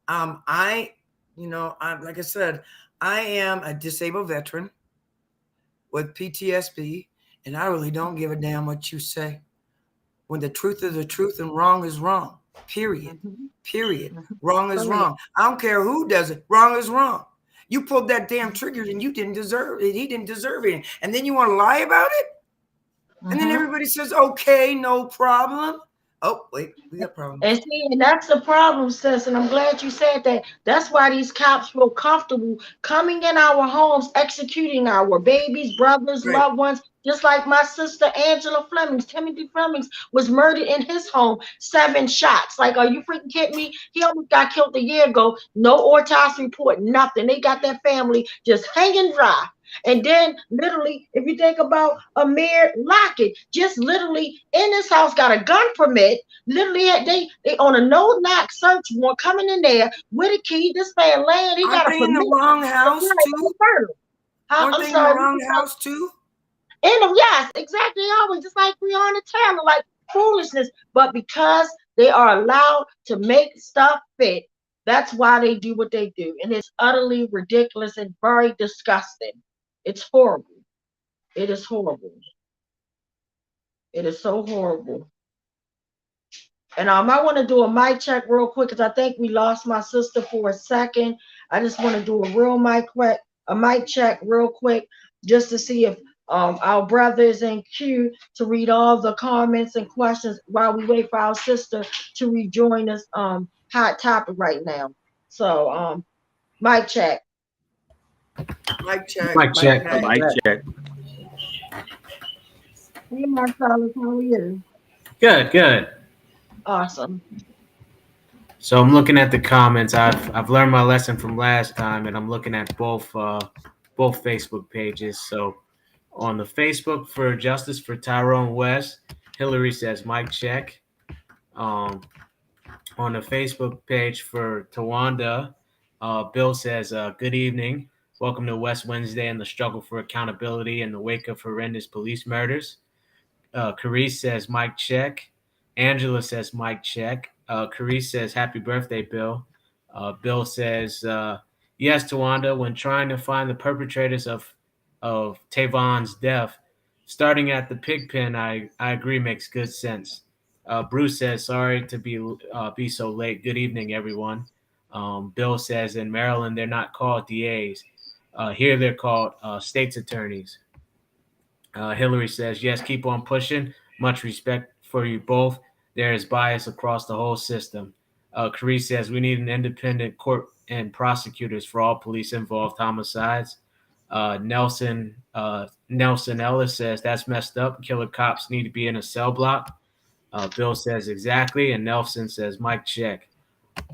I'm like I said, I am a disabled veteran with PTSD, and I really don't give a damn what you say. When the truth is the truth and wrong is wrong. Period. Period. Wrong is wrong. I don't care who does it. Wrong is wrong. You pulled that damn trigger and you didn't deserve it. He didn't deserve it. And then you want to lie about it? And then everybody says, okay, no problem. Oh, wait, we got problems. And see, and that's the problem, sis. And I'm glad you said that. That's why these cops feel comfortable coming in our homes, executing our babies, brothers, Right. loved ones. Just like my sister Angela Flemings, Timothy Flemings was murdered in his home, 7 shots. Like, are you freaking kidding me? He almost got killed a year ago. No autopsy report, nothing. They got that family just hanging dry. And then literally, if you think about Amir Lockett, just literally in his house, got a gun permit. Literally, they on a no-knock search warrant coming in there with a key. This man laying, he got a Aren't they in the permit. wrong house too? I'm Aren't they in the sorry. wrong house too? Yes, exactly. Always just like Breonna Taylor, like foolishness. But because they are allowed to make stuff fit, that's why they do what they do. And it's utterly ridiculous and very disgusting. It's horrible. It is horrible. It is so horrible. And I want to do a mic check real quick because I think we lost my sister for a second. I just want to do a mic check real quick just to see if our brother is in queue to read all the comments and questions while we wait for our sister to rejoin us. Hot topic right now. So mic check. Mic check. Mic check. Mic check. Hey Marcellus, how are you? Good. Awesome. So I'm looking at the comments. I've learned my lesson from last time, and I'm looking at both Facebook pages. So on the Facebook for Justice for Tyrone West, Hillary says mic check. On the Facebook page for Tawanda, Bill says good evening. Welcome to West Wednesday and the struggle for accountability in the wake of horrendous police murders. Carice says mic check. Angela says mic check. Carice says happy birthday, Bill. Bill says yes, Tawanda. When trying to find the perpetrators of Tavon's death, starting at the pig pen, I agree, makes good sense. Bruce says sorry to be so late. Good evening, everyone. Bill says in Maryland they're not called DAs. Here they're called state's attorneys. Hillary says, yes, keep on pushing. Much respect for you both. There is bias across the whole system. Carice says, we need an independent court and prosecutors for all police-involved homicides. Nelson Ellis says, that's messed up. Killer cops need to be in a cell block. Bill says, exactly. And Nelson says, mic check.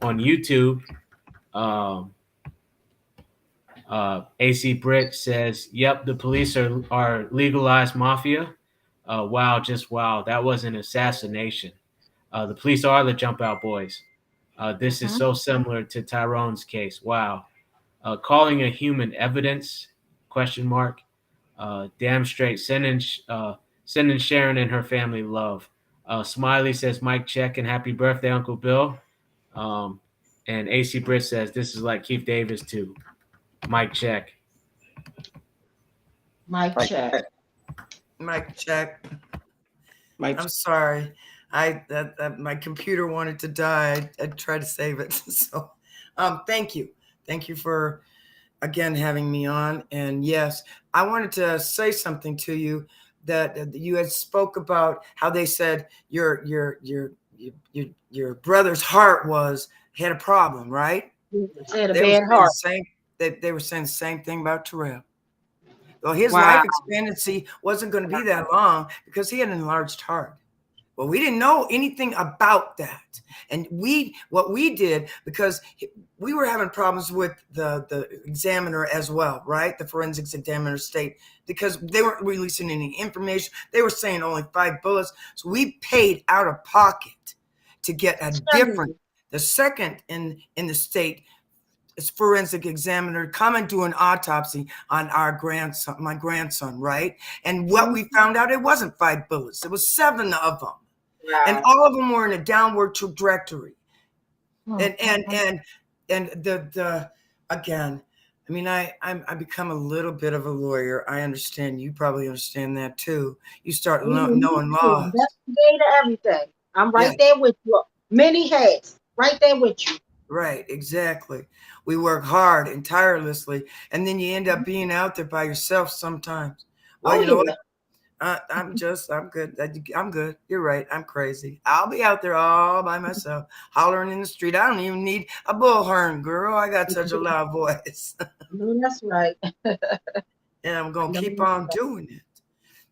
On YouTube, AC Britt says, yep, the police are legalized mafia. Wow, just wow. That was an assassination. The police are the jump out boys. This is so similar to Tyrone's case. Wow. Calling a human evidence, ? Damn straight. Sending Sharon and her family love. Smiley says, mic check and happy birthday, Uncle Bill. And AC Britt says, this is like Keith Davis too. Mic check. Mic check. Mic check. I'm sorry. My computer wanted to die. I tried to save it. So thank you. Thank you for again having me on. And yes, I wanted to say something to you that you had spoke about how they said your brother's heart had a problem, right? Had a bad heart. They were saying the same thing about Terrell. Well, his Wow. life expectancy wasn't going to be that long because he had an enlarged heart. Well, we didn't know anything about that. And what we did, because we were having problems with the examiner as well, right? The forensics examiner state, because they weren't releasing any information. They were saying only 5 bullets. So we paid out of pocket to get the second in the state forensic examiner come and do an autopsy on my grandson, right? And what we found out, it wasn't 5 bullets. It was 7 of them. Wow. And all of them were in a downward trajectory. And the again, I mean, I become a little bit of a lawyer. I understand. You probably understand that too. You start knowing law. Investigate everything. I'm right there with you. Many hats. Right there with you. Right, exactly. We work hard and tirelessly, and then you end up being out there by yourself sometimes. Well, you know what? I'm good. I'm good. You're right. I'm crazy. I'll be out there all by myself, hollering in the street. I don't even need a bullhorn, girl. I got such a loud voice. That's right. And I'm going to keep on doing it.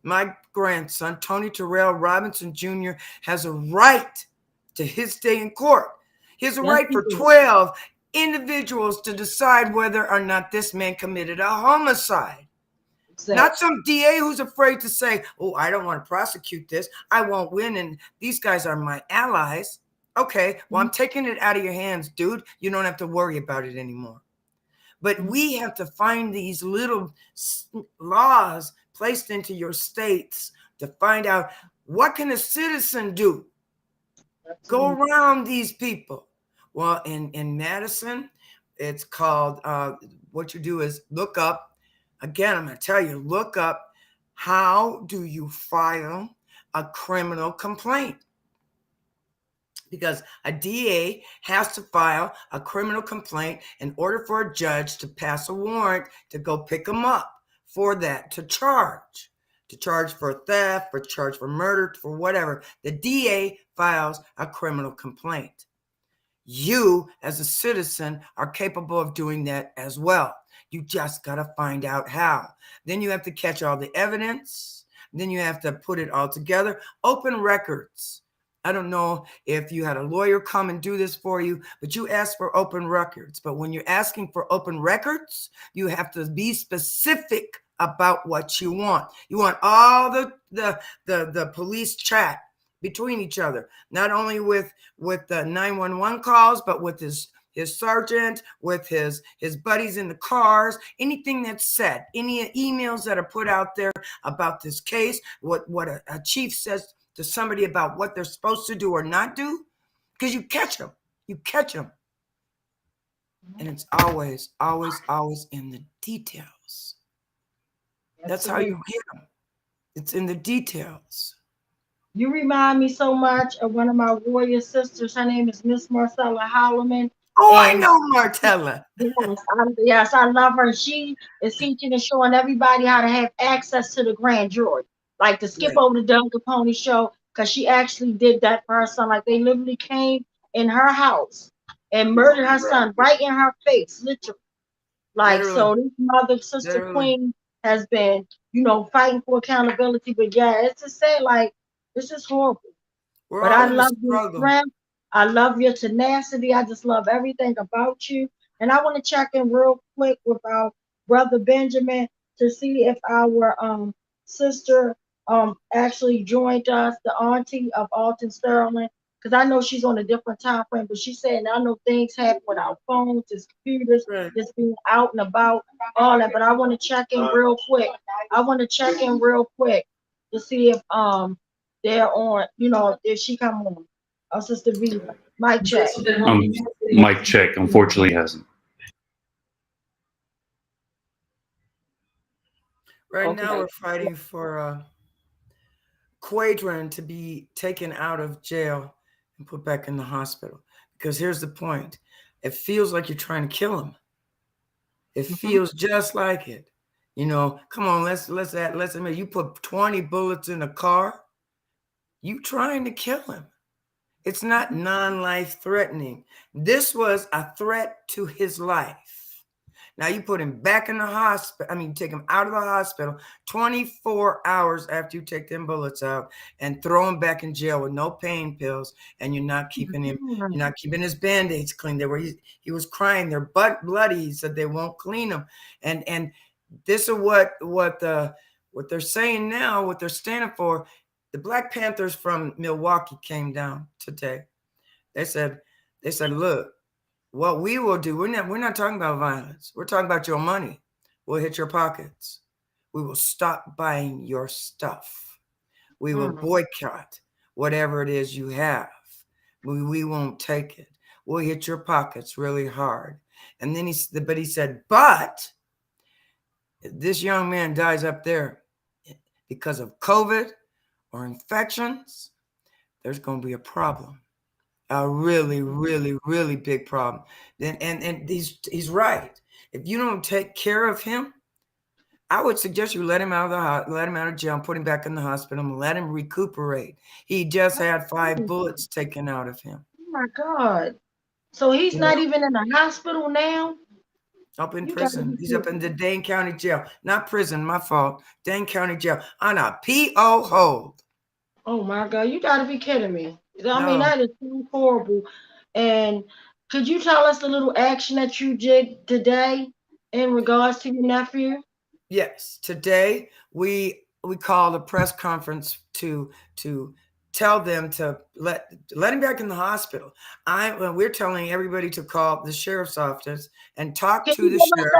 My grandson, Tony Terrell Robinson Jr., has a right to his day in court. He has a right for 12 individuals to decide whether or not this man committed a homicide. Exactly. Not some DA who's afraid to say, oh, I don't want to prosecute this. I won't win. And these guys are my allies. Okay, well, I'm taking it out of your hands, dude. You don't have to worry about it anymore. But we have to find these little laws placed into your states to find out, what can a citizen do? Go around these people. Well, in Madison, it's called, what you do is look up. Again, I'm going to tell you, look up, how do you file a criminal complaint? Because a DA has to file a criminal complaint in order for a judge to pass a warrant to go pick them up for that, to charge for theft, for charge for murder, for whatever. The DA files a criminal complaint. You, as a citizen, are capable of doing that as well. You just got to find out how. Then you have to catch all the evidence. Then you have to put it all together. Open records. I don't know if you had a lawyer come and do this for you, but you asked for open records. But when you're asking for open records, you have to be specific about what you want. You want all the police chat between each other, not only with the 911 calls, but with his sergeant, with his buddies in the cars, anything that's said, any emails that are put out there about this case, what a chief says to somebody about what they're supposed to do or not do, because you catch them. And it's always, always, always in the details. That's how you hit them. It's in the details. You remind me so much of one of my warrior sisters. Her name is Miss Marcella Holloman. Oh, I know Marcella. Yes, I love her. She is teaching and showing everybody how to have access to the grand jury. Like to skip over the Doug Capone show, because she actually did that for her son. Like they literally came in her house and murdered her son right in her face, literally. Like, so this mother, sister queen has been, fighting for accountability. But yeah, it's just sad, like, this is horrible. But I love your strength. I love your tenacity. I just love everything about you. And I want to check in real quick with our brother Benjamin to see if our sister actually joined us, the auntie of Alton Sterling, because I know she's on a different time frame, but she said, I know things happen with our phones, his computers, just being out and about, all that. But I want to check in real quick. To see if they're on, if she come on. Our sister Viva. Mic check. Mic check. Unfortunately, hasn't. Right now, we're fighting for Quadrin to be taken out of jail and put back in the hospital. Because here's the point. It feels like you're trying to kill him. It feels just like it. You know, come on, let's admit you put 20 bullets in a car. You trying to kill him. It's not non-life threatening. This was a threat to his life. Now you put him back in the hospital. I mean, take him out of the hospital 24 hours after you take them bullets out and throw him back in jail with no pain pills. And you're not keeping him, you're not keeping his Band-Aids clean. He was crying. They're bloody. He said they won't clean them. And this is what they're saying now, what they're standing for. The Black Panthers from Milwaukee came down today. They said, look, what we will do, we're not talking about violence. We're talking about your money. We'll hit your pockets. We will stop buying your stuff. We will boycott whatever it is you have. We won't take it. We'll hit your pockets really hard. And then he said, but this young man dies up there because of COVID or infections, there's going to be a problem. A really, really, really big problem. And he's right. If you don't take care of him, I would suggest you let him out of jail, put him back in the hospital, and let him recuperate. He just had 5 bullets taken out of him. Oh my God! So he's not even in the hospital now. Up in prison. He's up in the Dane County Jail. Not prison, my fault. Dane County Jail on a PO hold. Oh my God! You got to be kidding me. I mean, that is so horrible. And could you tell us the little action that you did today in regards to your nephew? Yes. Today we called a press conference to tell them to let him back in the hospital. We're telling everybody to call the sheriff's office and talk to the sheriff.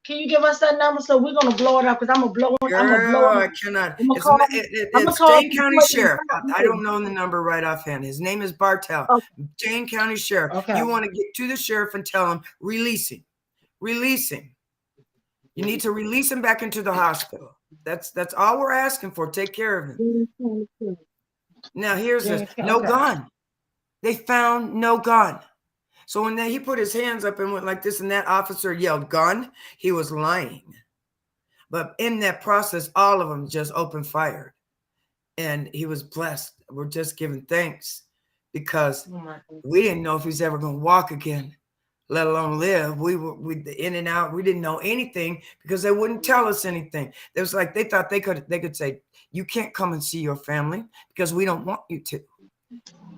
Can you give us that number? So we're gonna blow it up because I'm gonna blow it. I cannot. It's Dane County Sheriff. I don't know the number right offhand. His name is Bartell. Okay. Dane County Sheriff. Okay. You want to get to the sheriff and tell him release him. You need to release him back into the hospital. That's all we're asking for. Take care of him. Now here's this. No gun. They found no gun. So when he put his hands up and went like this and that officer yelled gun, he was lying. But in that process, all of them just opened fire. And he was blessed. We're just giving thanks because we didn't know if he's ever going to walk again, let alone live. We in and out. We didn't know anything because they wouldn't tell us anything. It was like they thought they could say, you can't come and see your family because we don't want you to.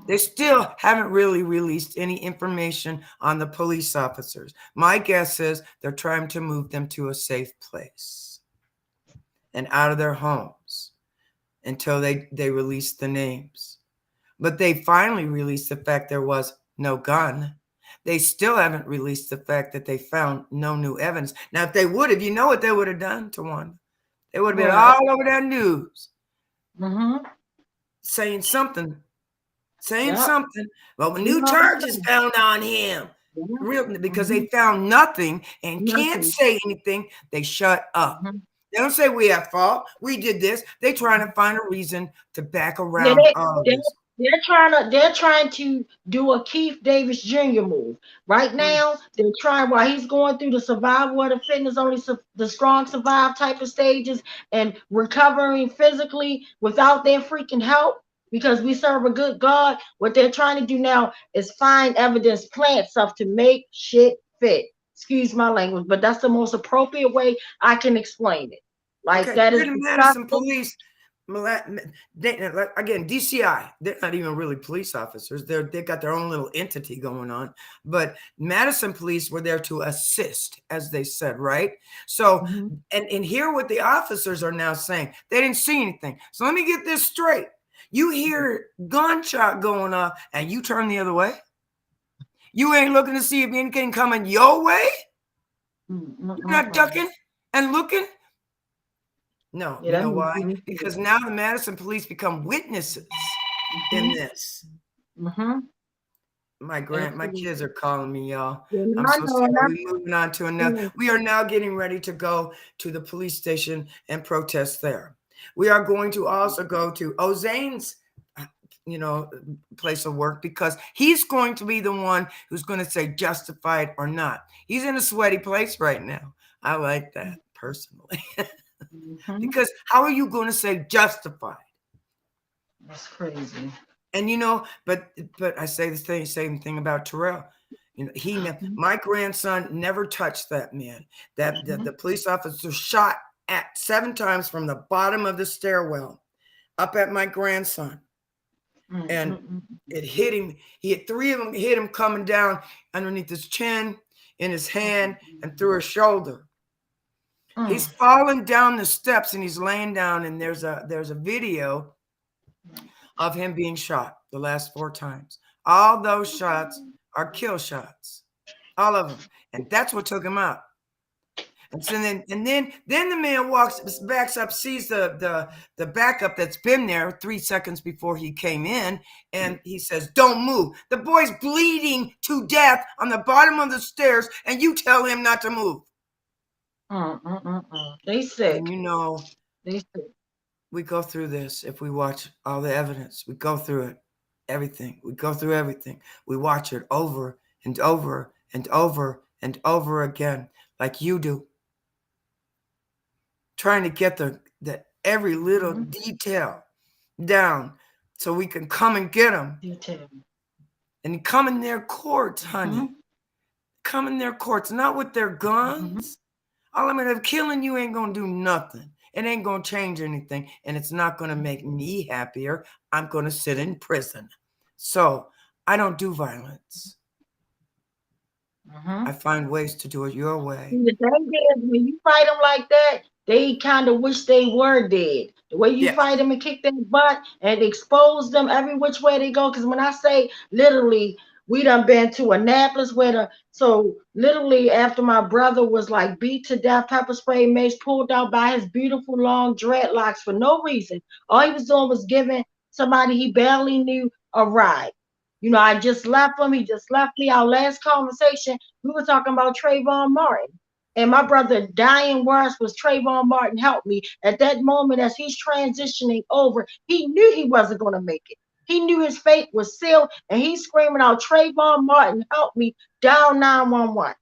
They still haven't really released any information on the police officers. My guess is they're trying to move them to a safe place and out of their homes until they release the names. But they finally released the fact there was no gun. They still haven't released the fact that they found no new evidence. Now, if they would have, you know what they would have done to one? They would have been all over that news saying something. Well, new charges found on him. Because they found nothing and can't say anything, they shut up. They don't say we have fault. We did this. They're trying to find a reason to back around all of this. They're trying to do a Keith Davis Jr. move. Right now, they're trying while he's going through the survival of the fitness, only the strong survive type of stages and recovering physically without their freaking help. Because we serve a good God. What they're trying to do now is find evidence, plant stuff to make shit fit. Excuse my language, but that's the most appropriate way I can explain it. Like that is Madison police. Again, DCI, they're not even really police officers. They've got their own little entity going on. But Madison police were there to assist, as they said, right? So, and hear what the officers are now saying. They didn't see anything. So let me get this straight. You hear gunshot going off and you turn the other way? You ain't looking to see if anything coming your way? You're not ducking and looking? No, you know why? Because now the Madison police become witnesses in this. My kids are calling me, y'all. I'm so sorry. We're moving on to another. We are now getting ready to go to the police station and protest there. We are going to also go to Ozane's, place of work because he's going to be the one who's going to say justified or not. He's in a sweaty place right now. I like that. personally. Mhm. Because how are you going to say justified? That's crazy. And but I say the same thing about Terrell. My grandson never touched that man. The police officer shot at 7 times from the bottom of the stairwell up at my grandson. And it hit him. He had 3 of them hit him coming down underneath his chin, in his hand, and through his shoulder. He's falling down the steps and he's laying down, and there's a video of him being shot the last 4 times. All those shots are kill shots. All of them. And that's what took him out. And so then the man backs up, sees the backup that's been there 3 seconds before he came in, and he says, "Don't move." The boy's bleeding to death on the bottom of the stairs, and you tell him not to move. They sick. And they sick. We go through this. If we watch all the evidence, we go through it. Everything. We go through everything. We watch it over and over and over and over again, like you do. Trying to get the every little detail down so we can come and get them. And come in their courts, honey. Come in their courts, not with their guns. All I'm gonna killing you ain't gonna do nothing. It ain't gonna change anything, and it's not gonna make me happier. I'm gonna sit in prison. So I don't do violence. I find ways to do it your way. The thing is, when you fight them like that, they kind of wish they were dead. The way you fight them and kick their butt and expose them every which way they go. Because when I say literally, we done been to Annapolis so literally after my brother was like beat to death, pepper spray, mace, pulled out by his beautiful long dreadlocks for no reason. All he was doing was giving somebody he barely knew a ride. I just left him. He just left me. Our last conversation, we were talking about Trayvon Martin. And my brother dying worse was Trayvon Martin helped me. At that moment, as he's transitioning over, he knew he wasn't going to make it. He knew his fate was sealed, and he's screaming out, "Trayvon Martin, help me," down 911.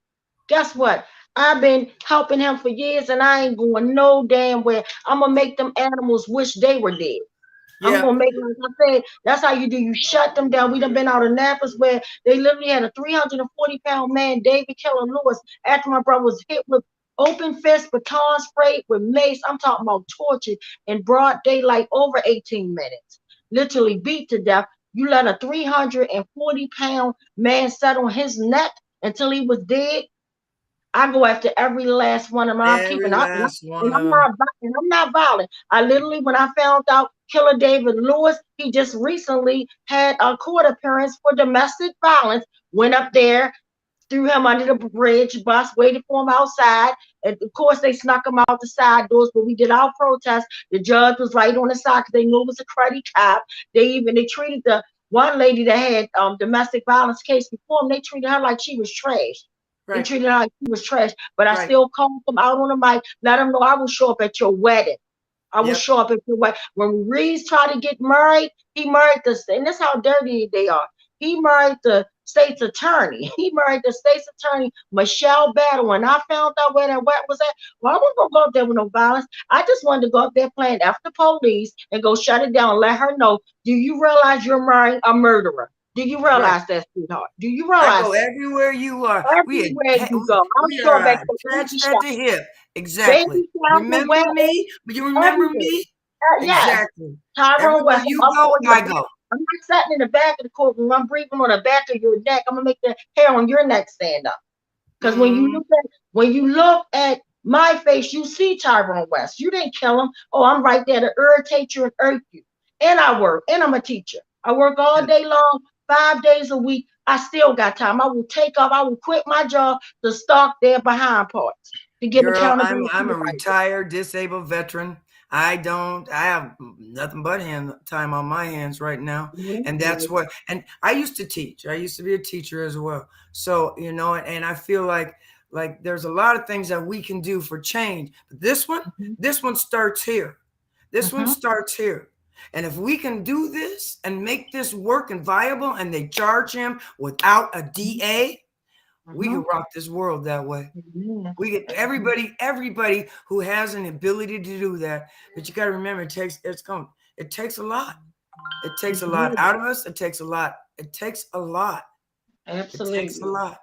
Guess what? I've been helping him for years, and I ain't going no damn where. I'm going to make them animals wish they were dead. I'm gonna make, like I said, that's how you do. You shut them down. We done been out of Annapolis where they literally had a 340-pound man, David Keller Lewis, after my brother was hit with open fist, baton sprayed with mace. I'm talking about tortured in broad daylight over 18 minutes. Literally beat to death. You let a 340-pound man sit on his neck until he was dead. I go after every last one of them. I'm not violent. I literally, when I found out Killer David Lewis, he just recently had a court appearance for domestic violence, went up there, threw him under the bridge, bus, waited for him outside. And of course, they snuck him out the side doors, but we did our protest. The judge was right on the side because they knew it was a cruddy cop. They treated the one lady that had domestic violence case before him, they treated her like she was trash. They treated her like she was trash, but I still called them out on the mic, let them know I will show up at your wedding. I will show up at your wedding. When Reeves tried to get married, he married and that's how dirty they are. He married the state's attorney. He married the state's attorney, Michelle Battle. When I found out where that wet was at, well, I wasn't going to go up there with no violence. I just wanted to go up there playing after police and go shut it down and let her know, do you realize you're marrying a murderer? Do you realize that, sweetheart? Do you realize I go everywhere you are. Everywhere you go. I'm sure back to hip. Exactly. Remember me? You remember me? Exactly. Tyrone West. You go, I go. I'm not sitting in the back of the courtroom. I'm breathing on the back of your neck. I'm gonna make the hair on your neck stand up. Because when you look at my face, you see Tyrone West. You didn't kill him. Oh, I'm right there to irritate you and irk you. And I work. And I'm a teacher. I work all day long, 5 days a week. I still got time. I will take off. I will quit my job to stalk their behind parts to give accountability. I'm a retired disabled veteran. I have nothing but time on my hands right now. And that's and I used to teach. I used to be a teacher as well. So, and I feel like there's a lot of things that we can do for change. But this one starts here. This one starts here. And if we can do this and make this work and viable, and they charge him without a DA, We can rock this world that way. We get everybody who has an ability to do that. But you got to remember, it takes a lot. It takes a lot out of us. It takes a lot. It takes a lot. Absolutely. It takes a lot.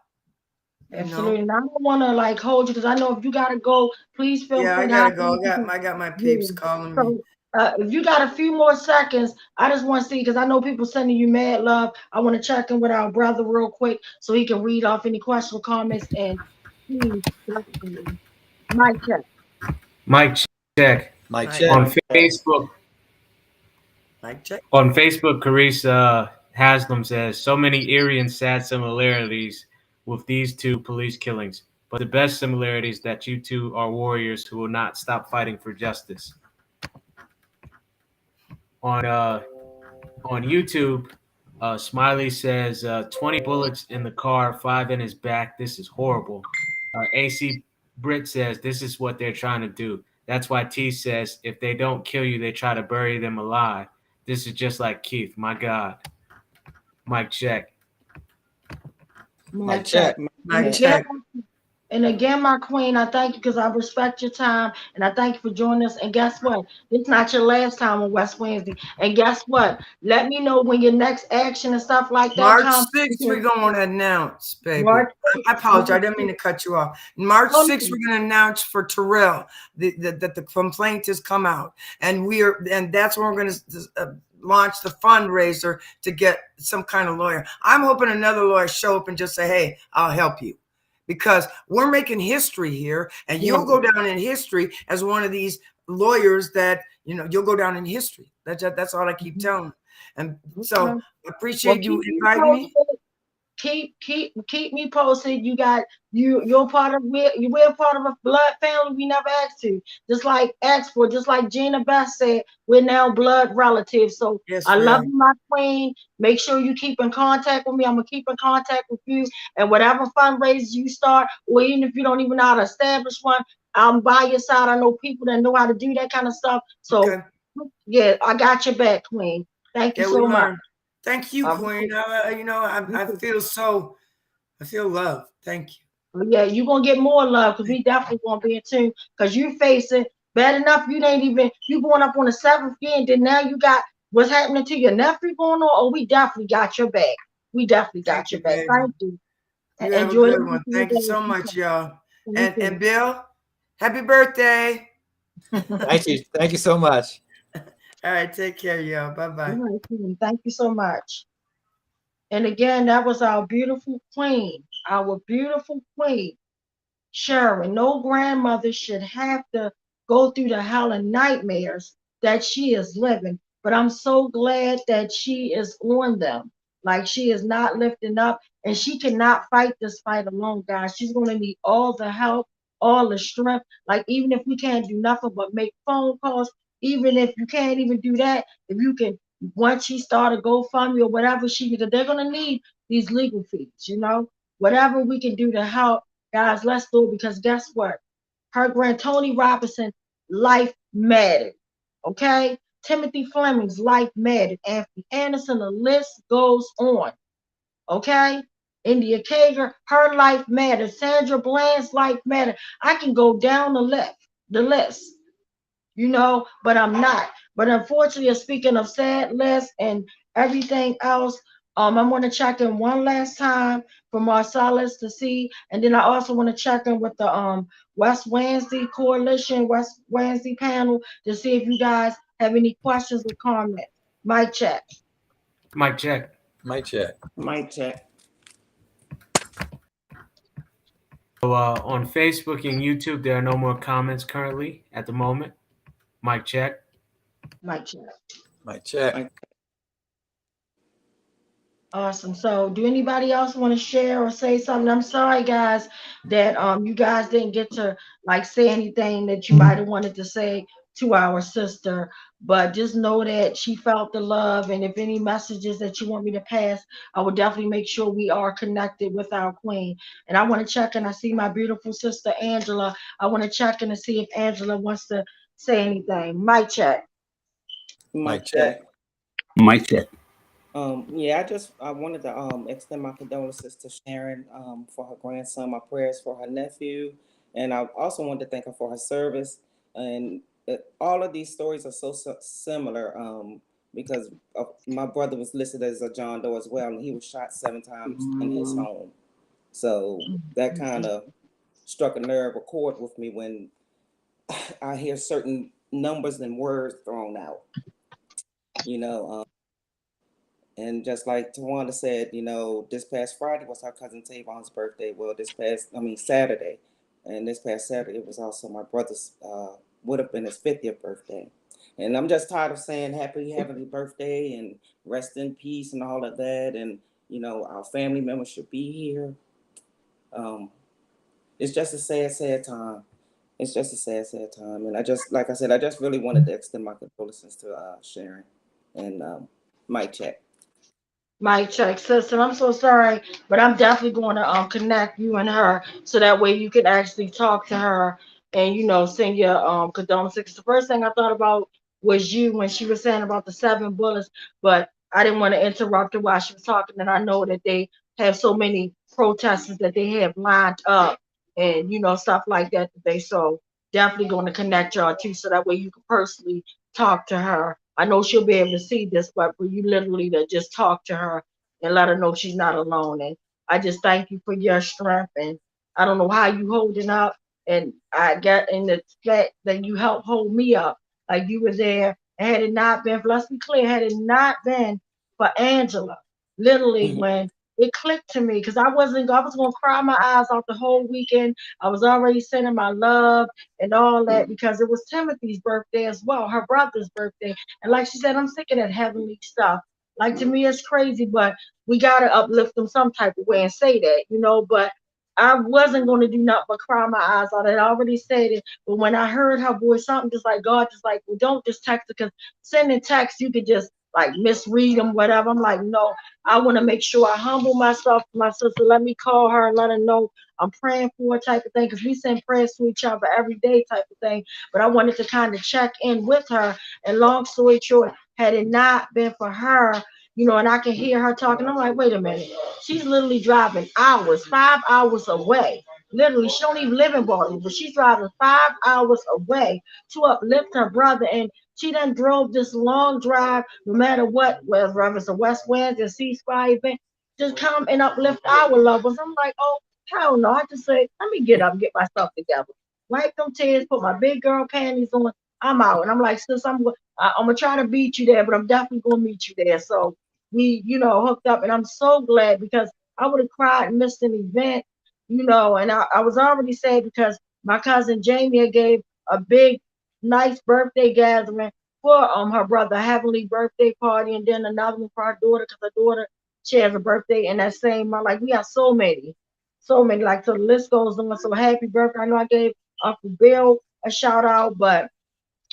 Absolutely. And I don't want to like hold you because I know if you got to go, please feel free. Yeah, I gotta go. I got my peeps calling me. If you got a few more seconds, I just want to see, because I know people sending you mad love. I want to check in with our brother real quick so he can read off any questions, comments, and please, mic check. Mic check. Mic check. On Facebook. Mic check. On Facebook, Carissa Haslam says, so many eerie and sad similarities with these two police killings, but the best similarity is that you two are warriors who will not stop fighting for justice. On YouTube, Smiley says 20 bullets in the car, 5 in his back. This is horrible. AC Britt says this is what they're trying to do. That's why T says if they don't kill you, they try to bury them alive. This is just like Keith. My God. Mic check. Mic check. Mic check. And again, my queen, I thank you because I respect your time and I thank you for joining us. And guess what? It's not your last time on West Wednesday. And guess what? Let me know when your next action and stuff like that March comes. 6th, we're going to announce, baby. I apologize. I didn't mean to cut you off. March 6th, we're going to announce for Terrell that the complaint has come out. And that's when we're going to launch the fundraiser to get some kind of lawyer. I'm hoping another lawyer show up and just say, hey, I'll help you. Because we're making history here, and you'll go down in history as one of these lawyers that, you'll go down in history. That's all I keep telling them. And so I appreciate you inviting me. Keep me posted. You're part of we're part of a blood family we never asked to. Just like Gina Best said, we're now blood relatives. So yes, I love you, my queen. Make sure you keep in contact with me. I'm gonna keep in contact with you. And whatever fundraisers you start, or even if you don't even know how to establish one, I'm by your side. I know people that know how to do that kind of stuff. So yeah, I got your back, queen. Thank you so much. Thank you, Queen. I feel love. Thank you. Yeah, you're gonna get more love because we definitely gonna be in tune. Because you facing bad enough, you going up on the 7th year, and then now you got what's happening to your nephew going on. Oh, we definitely got your back. We definitely got your back. Thank you. You have a good one. Thank you so much, y'all. And Bill, happy birthday. Thank you so much. All right, take care, y'all. Bye-bye. Right, thank you so much. And again, that was our beautiful queen, Sharon. No grandmother should have to go through the hell and nightmares that she is living. But I'm so glad that she is on them. Like, she is not lifting up, and she cannot fight this fight alone, guys. She's going to need all the help, all the strength. Like, even if we can't do nothing but make phone calls, even if you can't even do that, if you can, once she start a GoFundMe or whatever they're gonna need these legal fees, whatever we can do to help, guys, let's do it. Because guess what? Her grand Tony Robinson life mattered. Okay, Timothy Fleming's life mattered. Anthony Anderson, the list goes on. Okay, India Kager, her life mattered. Sandra Bland's life mattered. I can go down the list. But I'm not. But unfortunately, speaking of sad list and everything else, I'm going to check in one last time for Marcellus to see, and then I also want to check in with the West Wednesday Coalition, West Wednesday panel to see if you guys have any questions or comments. Mic check. Mic check. Mic check. Mic check. So on Facebook and YouTube, there are no more comments currently at the moment. Mic check. Mic check. Mic check. Awesome. So do anybody else want to share or say something? I'm sorry, guys, that you guys didn't get to say anything that you might have wanted to say to our sister, but just know that she felt the love, and if any messages that you want me to pass, I will definitely make sure we are connected with our queen. And I want to check in. I see my beautiful sister Angela. I want to check in and see if Angela wants to say anything. Mic check. Mic check. Mic check. Yeah, I wanted to extend my condolences to Sharon for her grandson, my prayers for her nephew, and I also wanted to thank her for her service. And all of these stories are so similar because my brother was listed as a John Doe as well, and he was shot 7 times in his home. So that kind of struck a nerve, a chord with me when I hear certain numbers and words thrown out. You know, and just like Tawanda said, this past Friday was our cousin Tavon's birthday. Well, Saturday. And this past Saturday, it was also my brother's, would have been his 50th birthday. And I'm just tired of saying happy heavenly birthday and rest in peace and all of that. And, our family members should be here. It's just a sad, sad time. It's just a sad, sad time. And I just really wanted to extend my condolences to Sharon and Mike Check. Mic check, sister. I'm so sorry, but I'm definitely going to connect you and her so that way you can actually talk to her and send your condolences. The first thing I thought about was you when she was saying about the 7 bullets, but I didn't want to interrupt her while she was talking. And I know that they have so many protesters that they have lined up and stuff like that today. So definitely going to connect y'all too, so that way you can personally talk to her. I know she'll be able to see this, but for you literally to just talk to her and let her know she's not alone. And I just thank you for your strength. And I don't know how you holding up. And I got in the fact that you helped hold me up. Like you were there. And had it not been, let's be clear, had it not been for Angela, literally when it clicked to me, because I was going to cry my eyes out the whole weekend. I was already sending my love and all that because it was Timothy's birthday as well, her brother's birthday. And like she said, I'm sick of that heavenly stuff. Like, to me, it's crazy, but we got to uplift them some type of way and say that, but I wasn't going to do nothing but cry my eyes out. I already said it, but when I heard her voice, something just like God, just like, well, don't just text her, because sending text, you could just like misread them, whatever. I'm like, no, I want to make sure I humble myself to my sister. Let me call her and let her know I'm praying for her, type of thing, because we send prayers to each other every day, type of thing. But I wanted to kind of check in with her. And long story short, had it not been for her, and I can hear her talking, I'm like, wait a minute. She's literally driving hours, 5 hours away. Literally, she don't even live in Baltimore, but she's driving 5 hours away to uplift her brother. And she done drove this long drive, no matter what, whether it's a West Winds or ceasefire event, just come and uplift our loved ones. I'm like, oh, hell no. I just say, let me get up and get myself together. Wipe them tears, put my big girl panties on. I'm out. And I'm like, sis, I'm going to try to beat you there, but I'm definitely going to meet you there. So we, hooked up. And I'm so glad, because I would have cried and missed an event, and I was already sad because my cousin Jamie gave a big, nice birthday gathering for her brother, heavenly birthday party, and then another one for our daughter, because her daughter, she has a birthday in that same month. Like, we have so many, like, so the list goes on. So happy birthday. I know I gave Uncle Bill a shout out, but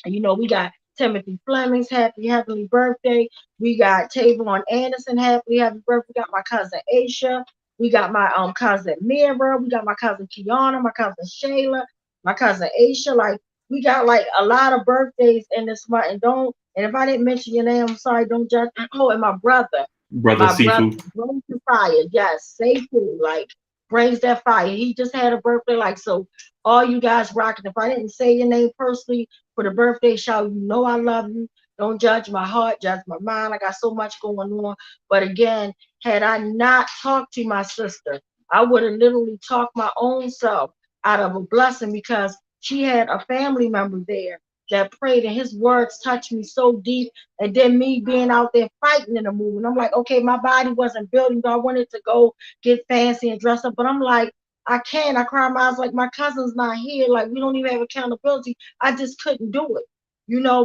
we got Timothy Fleming's happy heavenly birthday. We got Tavon Anderson happy birthday. We got my cousin Aisha. We got my cousin Mira. We got my cousin Kiana, my cousin Shayla, my cousin Aisha. Like, we got like a lot of birthdays in this month. And if I didn't mention your name, I'm sorry, don't judge. Oh, and my brother. Brother Sifu. Brings the fire. Yes, Sifu, like, brings that fire. He just had a birthday. Like, so all you guys rocking. If I didn't say your name personally for the birthday shout, I love you. Don't judge my heart, judge my mind. I got so much going on. But again, had I not talked to my sister, I would have literally talked my own self out of a blessing, because she had a family member there that prayed, and his words touched me so deep. And then me being out there fighting in the movement, I'm like, okay, my body wasn't building, though I wanted to go get fancy and dress up, but I'm like, I can't. I cry my eyes, like, my cousin's not here. Like, we don't even have accountability. I just couldn't do it,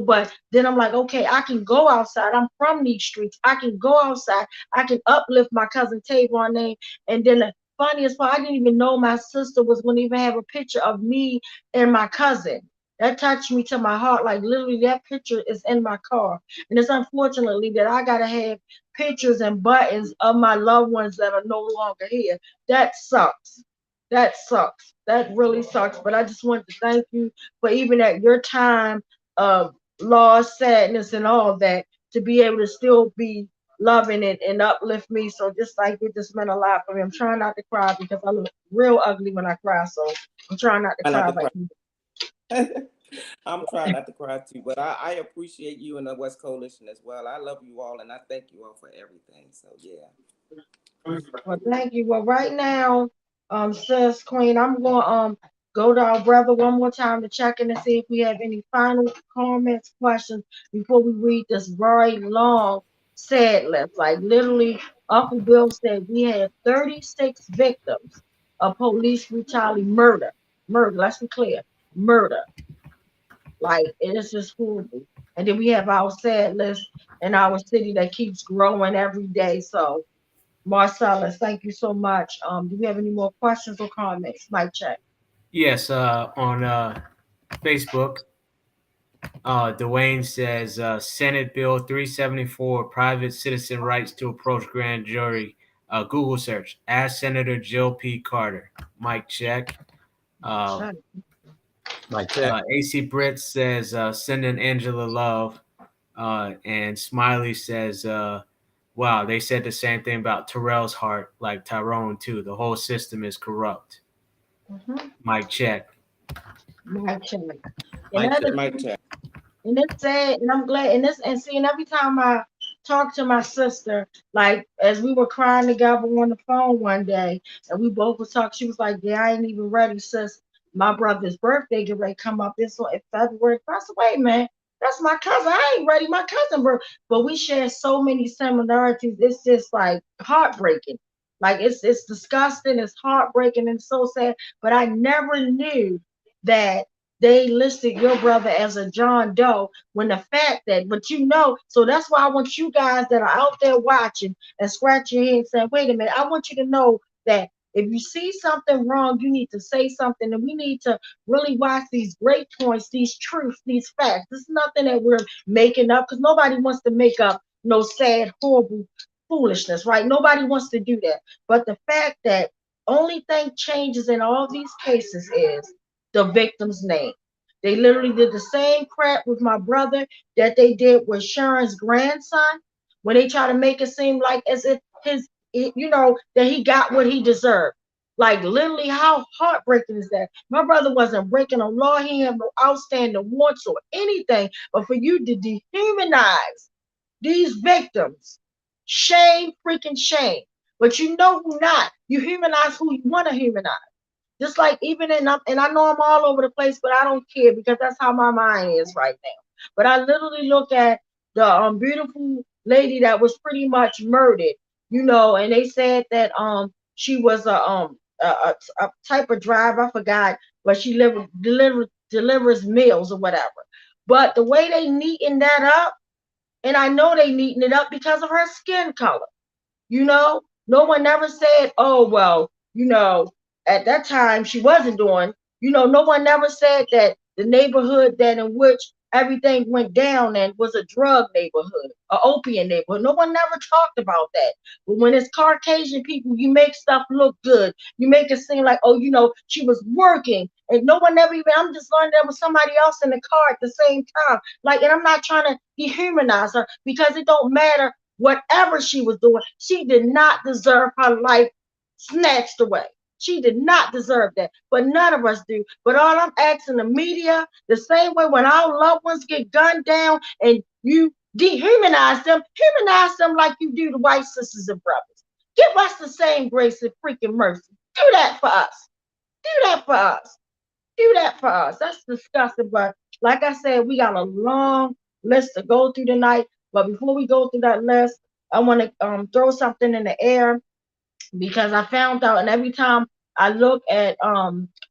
but then I'm like, okay, I can go outside. I'm from these streets. I can go outside. I can uplift my cousin Tavon name. And then the funniest part, I didn't even know my sister was going to even have a picture of me and my cousin. That touched me to my heart. Like, literally, that picture is in my car. And it's unfortunately that I got to have pictures and buttons of my loved ones that are no longer here. That sucks. That sucks. That really sucks. But I just wanted to thank you for, even at your time of loss, sadness, and all that, to be able to still be loving it and uplift me. So just like it just meant a lot for me. I'm trying not to cry because I look real ugly when I cry. So I'm trying not to cry like you. I'm trying not to cry too, but I appreciate you and the West Coalition as well. I love you all and I thank you all for everything. So yeah. Well, thank you. Well, right now, sis Queen, I'm gonna go to our brother one more time to check in and see if we have any final comments, questions before we read this very long sad list. Like literally, Uncle Bill said we had 36 victims of police brutality, murder. Let's be clear, murder. Like it is just horrible. And then we have our sad list in our city that keeps growing every day. So Marcellus, thank you so much. Do we have any more questions or comments? Mic check. Yes, on Facebook, Dwayne says Senate Bill 374, private citizen rights to approach grand jury. Google search, ask Senator Jill P. Carter. Mic check. Mic check. AC Britt says send in Angela Love. And Smiley says, wow, they said the same thing about Terrell's heart, like Tyrone too. The whole system is corrupt. Mic check. Mic check. Mic check. And it's sad, and I'm glad. And seeing every time I talk to my sister, like as we were crying together on the phone one day, and we both was talking, she was like, "Yeah, I ain't even ready, sis. My brother's birthday get ready to come up in February." I said, "Wait, man, that's my cousin. I ain't ready. My cousin, bro." But we share so many similarities. It's just like heartbreaking. Like it's disgusting. It's heartbreaking and so sad. But I never knew that they listed your brother as a John Doe when the fact that, but you know, so that's why I want you guys that are out there watching and scratch your head saying, wait a minute, I want you to know that if you see something wrong, you need to say something, and we need to really watch these great points, these truths, these facts. This is nothing that we're making up because nobody wants to make up no sad, horrible foolishness, right? Nobody wants to do that. But the fact that only thing changes in all these cases is the victim's name. They literally did the same crap with my brother that they did with Sharon's grandson when they try to make it seem like as if that he got what he deserved. Like literally, how heartbreaking is that? My brother wasn't breaking a law. He had no outstanding warrants or anything. But for you to dehumanize these victims, shame, freaking shame. But you know who not. You humanize who you want to humanize. Just like even and I know I'm all over the place, but I don't care because that's how my mind is right now. But I literally look at the beautiful lady that was pretty much murdered, and they said that she was a type of driver, I forgot, but she delivers meals or whatever. But the way they neaten that up, and I know they neaten it up because of her skin color. No one never said, oh well, at that time she wasn't doing, no one never said that the neighborhood that in which everything went down and was a drug neighborhood, an opium neighborhood. No one never talked about that. But when it's Caucasian people, you make stuff look good. You make it seem like, oh, she was working. And no one ever even, I'm just learning there was somebody else in the car at the same time. Like, and I'm not trying to dehumanize her because it don't matter whatever she was doing. She did not deserve her life snatched away. She did not deserve that, but none of us do. But all I'm asking the media, the same way when our loved ones get gunned down and you dehumanize them, humanize them like you do the white sisters and brothers. Give us the same grace and freaking mercy. Do that for us. Do that for us. Do that for us. That's disgusting. But like I said, we got a long list to go through tonight. But before we go through that list, I want to throw something in the air. Because I found out, and every time I look at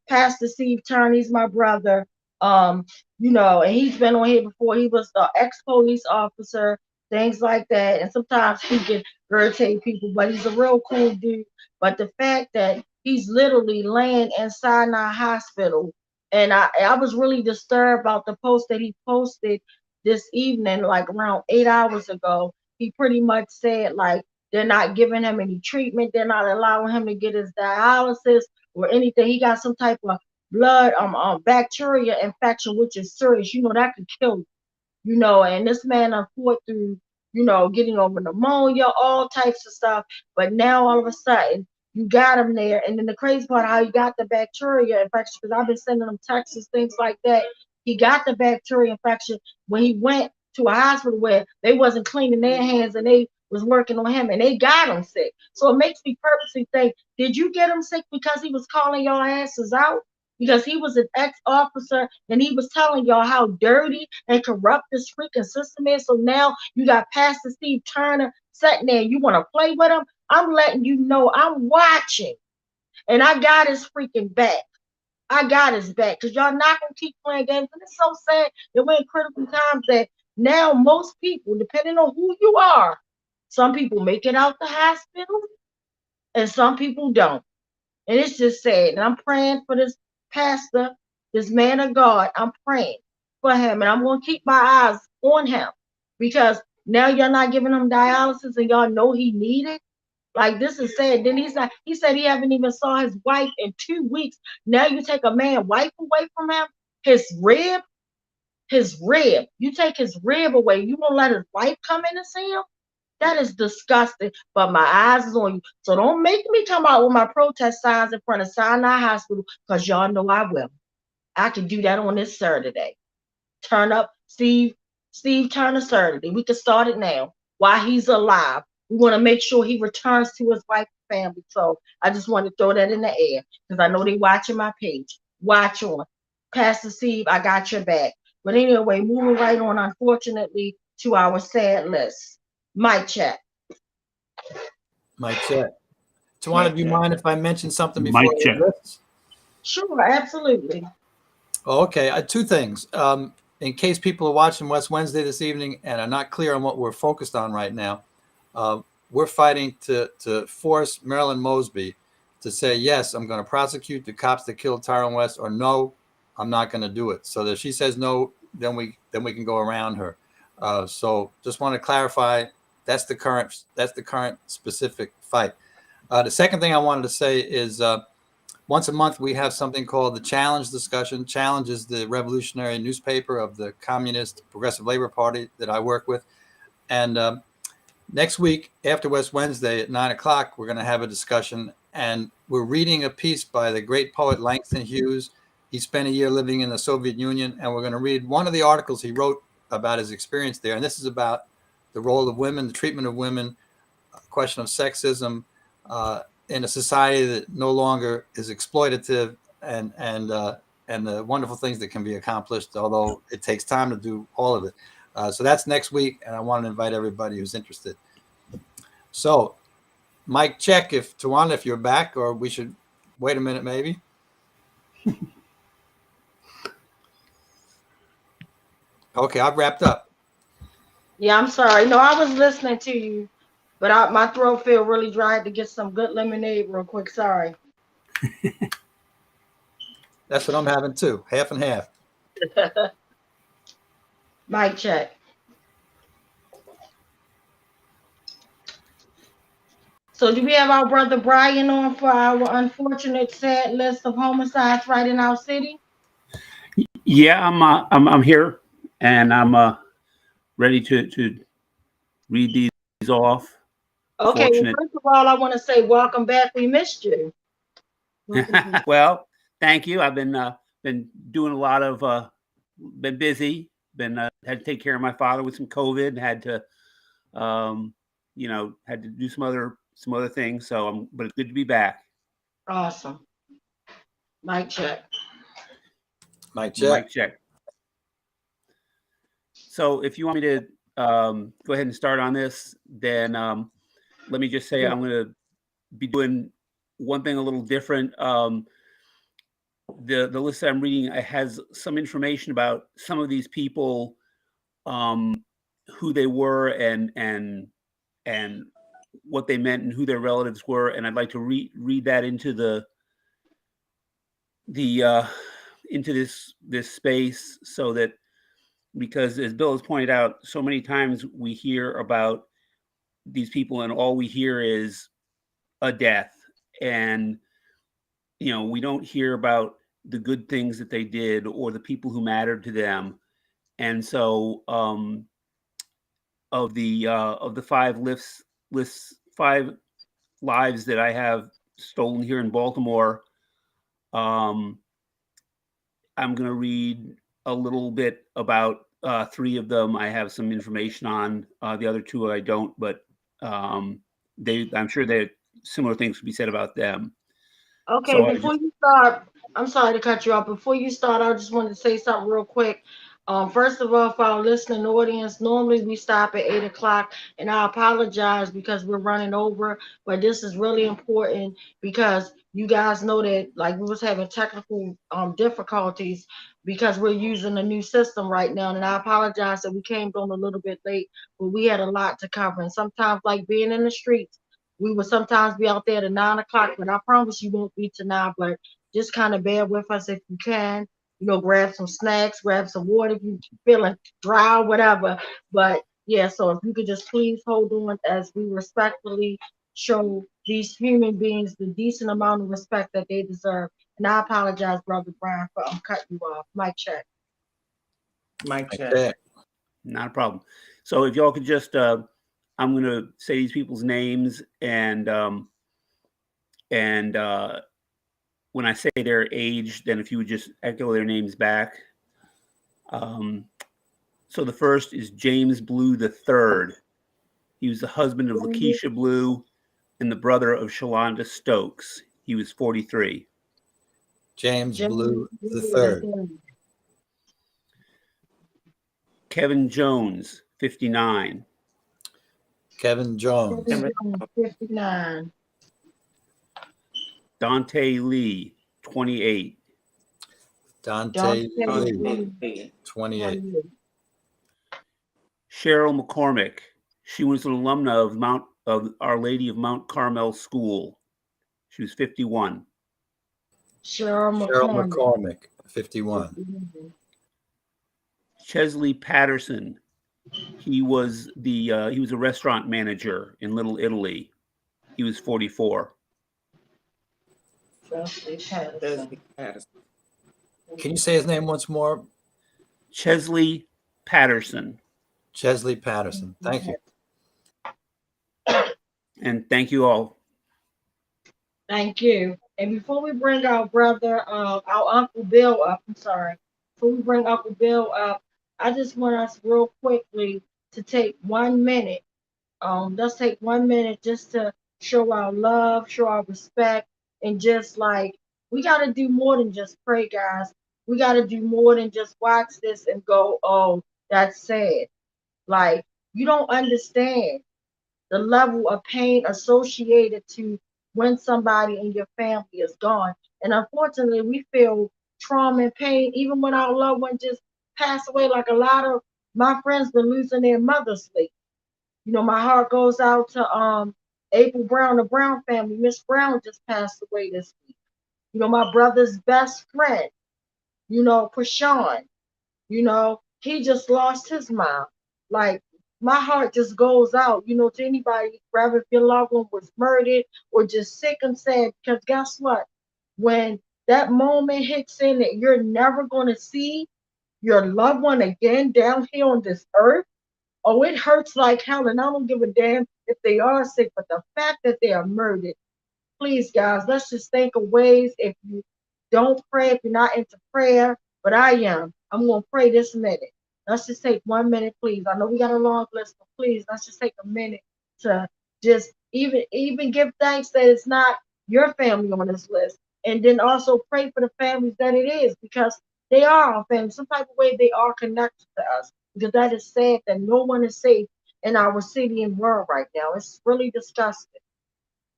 Pastor Steve Turner, he's my brother, and he's been on here before. He was the ex-police officer, things like that. And sometimes he can irritate people, but he's a real cool dude. But the fact that he's literally laying in Sinai Hospital, and I was really disturbed about the post that he posted this evening, like around 8 hours ago. He pretty much said, like, they're not giving him any treatment. They're not allowing him to get his dialysis or anything. He got some type of blood bacteria infection, which is serious. That could kill you. And this man fought through getting over pneumonia, all types of stuff. But now all of a sudden you got him there. And then the crazy part, how he got the bacteria infection, because I've been sending him texts, things like that. He got the bacteria infection when he went to a hospital where they wasn't cleaning their hands and they was working on him and they got him sick. So it makes me purposely think, did you get him sick because he was calling your asses out? Because he was an ex-officer and he was telling y'all how dirty and corrupt this freaking system is. So now you got Pastor Steve Turner sitting there. You want to play with him? I'm letting you know I'm watching. And I got his freaking back. I got his back. Because y'all not going to keep playing games. And it's so sad that we're in critical times that now most people, depending on who you are, some people make it out the hospital and some people don't. And it's just sad. And I'm praying for this pastor, this man of God. I'm praying for him. And I'm going to keep my eyes on him. Because now you're not giving him dialysis and y'all know he needed. Like, this is sad. Then he said he haven't even saw his wife in 2 weeks. Now you take a man wife away from him, his rib. You take his rib away. You won't let his wife come in and see him? That is disgusting. But my eyes is on you. So don't make me come out with my protest signs in front of Sinai Hospital, because y'all know I will. I can do that on this Saturday. Turn up Steve Turner Saturday. We can start it now while he's alive. We want to make sure he returns to his wife and family. So I just want to throw that in the air because I know they watching my page. Watch on. Pastor Steve, I got your back. But anyway, moving right on, unfortunately, to our sad list. Mic check. Mic check. Tawana, do you mind if I mention something before Mic check. Sure, absolutely. Oh, okay. Two things. In case people are watching West Wednesday this evening and are not clear on what we're focused on right now, we're fighting to force Marilyn Mosby to say, yes, I'm going to prosecute the cops that killed Tyrone West, or no, I'm not going to do it. So that if she says no, then we can go around her. So just want to clarify, that's the current specific fight. The second thing I wanted to say is once a month we have something called the Challenge discussion. Challenge is the revolutionary newspaper of the Communist Progressive Labor Party that I work with. And next week, after West Wednesday at 9:00, we're going to have a discussion. And we're reading a piece by the great poet Langston Hughes. He spent a year living in the Soviet Union. And we're going to read one of the articles he wrote about his experience there. And this is about the role of women, the treatment of women, a question of sexism in a society that no longer is exploitative, and the wonderful things that can be accomplished, although it takes time to do all of it. So that's next week, and I want to invite everybody who's interested. So, mic check, Tawana, if you're back, or we should wait a minute maybe. Okay, I've wrapped up. Yeah, I'm sorry. No, I was listening to you, but my throat feel really dry. I had to get some good lemonade real quick. Sorry. That's what I'm having too, half and half. Mic check. So do we have our brother Brian on for our unfortunate sad list of homicides right in our city? Yeah, I'm here, and I'm ready to read these off. Okay, well, first of all, I want to say welcome back. We missed you. Well, thank you. I've been doing a lot of been busy. Had to take care of my father with some COVID. Had to had to do some other things. So but it's good to be back. Awesome. Mic check. Mic check. Mic check. So if you want me to go ahead and start on this, then let me just say I'm going to be doing one thing a little different. The list that I'm reading has some information about some of these people, who they were and what they meant and who their relatives were, and I'd like to read that into into this space, so that, because as Bill has pointed out, so many times we hear about these people and all we hear is a death, and we don't hear about the good things that they did or the people who mattered to them. And so of the 5 5 lives that I have stolen here in Baltimore. I'm going to read a little bit about 3 of them. I have some information on the other 2 I don't, but I'm sure that similar things could be said about them. Okay, So before you start, I'm sorry to cut you off. Before you start, I just wanted to say something real quick. First of all, for our listening audience, normally we stop at 8 o'clock, and I apologize because we're running over, but this is really important because you guys know that like we was having technical difficulties because we're using a new system right now, and I apologize that we came on a little bit late, but we had a lot to cover, and sometimes like being in the streets, we will sometimes be out there at 9 o'clock, but I promise you won't be tonight. But just kind of bear with us if you can. You know, grab some snacks, grab some water if you feeling dry, whatever. But yeah, so if you could just please hold on as we respectfully show these human beings the decent amount of respect that they deserve. And I apologize, Brother Brian, for cutting you off. Mic check. Mic check. Not a problem. So if y'all could just, I'm going to say these people's names and when I say their age, then if you would just echo their names back. So the first is James Blue III. He was the husband of Lakeisha Blue and the brother of Shalonda Stokes. He was 43. James Blue III. Kevin Jones, 59. Kevin Jones. 59. Dante Lee, 28. Dante Lee, 28. Cheryl McCormick. She was an alumna of Our Lady of Mount Carmel School. She was 51. Cheryl McCormick, 51. Chesley Patterson. He was a restaurant manager in Little Italy. He was 44. Can you say his name once more? Chesley Patterson. Chesley Patterson. Thank you. And thank you all. Thank you. And before we bring our brother, our Uncle Bill up, before we bring Uncle Bill up, I just want us real quickly to take 1 minute. Let's take 1 minute just to show our love, show our respect, and just like, we got to do more than just pray, guys. We got to do more than just watch this and go, oh, that's sad. Like, you don't understand the level of pain associated to when somebody in your family is gone. And unfortunately, we feel trauma and pain even when our loved one just passed away. Like a lot of my friends been losing their mothers lately. You know, my heart goes out to April Brown, the Brown family. Miss Brown just passed away this week. You know, my brother's best friend, you know, Prashawn, you know, he just lost his mom. Like, my heart just goes out, you know, to anybody, rather if your loved one was murdered or just sick and sad, because guess what? When that moment hits in that you're never going to see your loved one again down here on this earth, oh, it hurts like hell. And I don't give a damn if they are sick, but the fact that they are murdered, please, guys, let's just think of ways. If you don't pray, if you're not into prayer, but I am, I'm going to pray this minute. Let's just take 1 minute, please. I know we got a long list, but please, let's just take a minute to just even give thanks that it's not your family on this list. And then also pray for the families that it is, because they are our family. Some type of way they are connected to us, because that is sad that no one is safe in our city and world right now. It's really disgusting.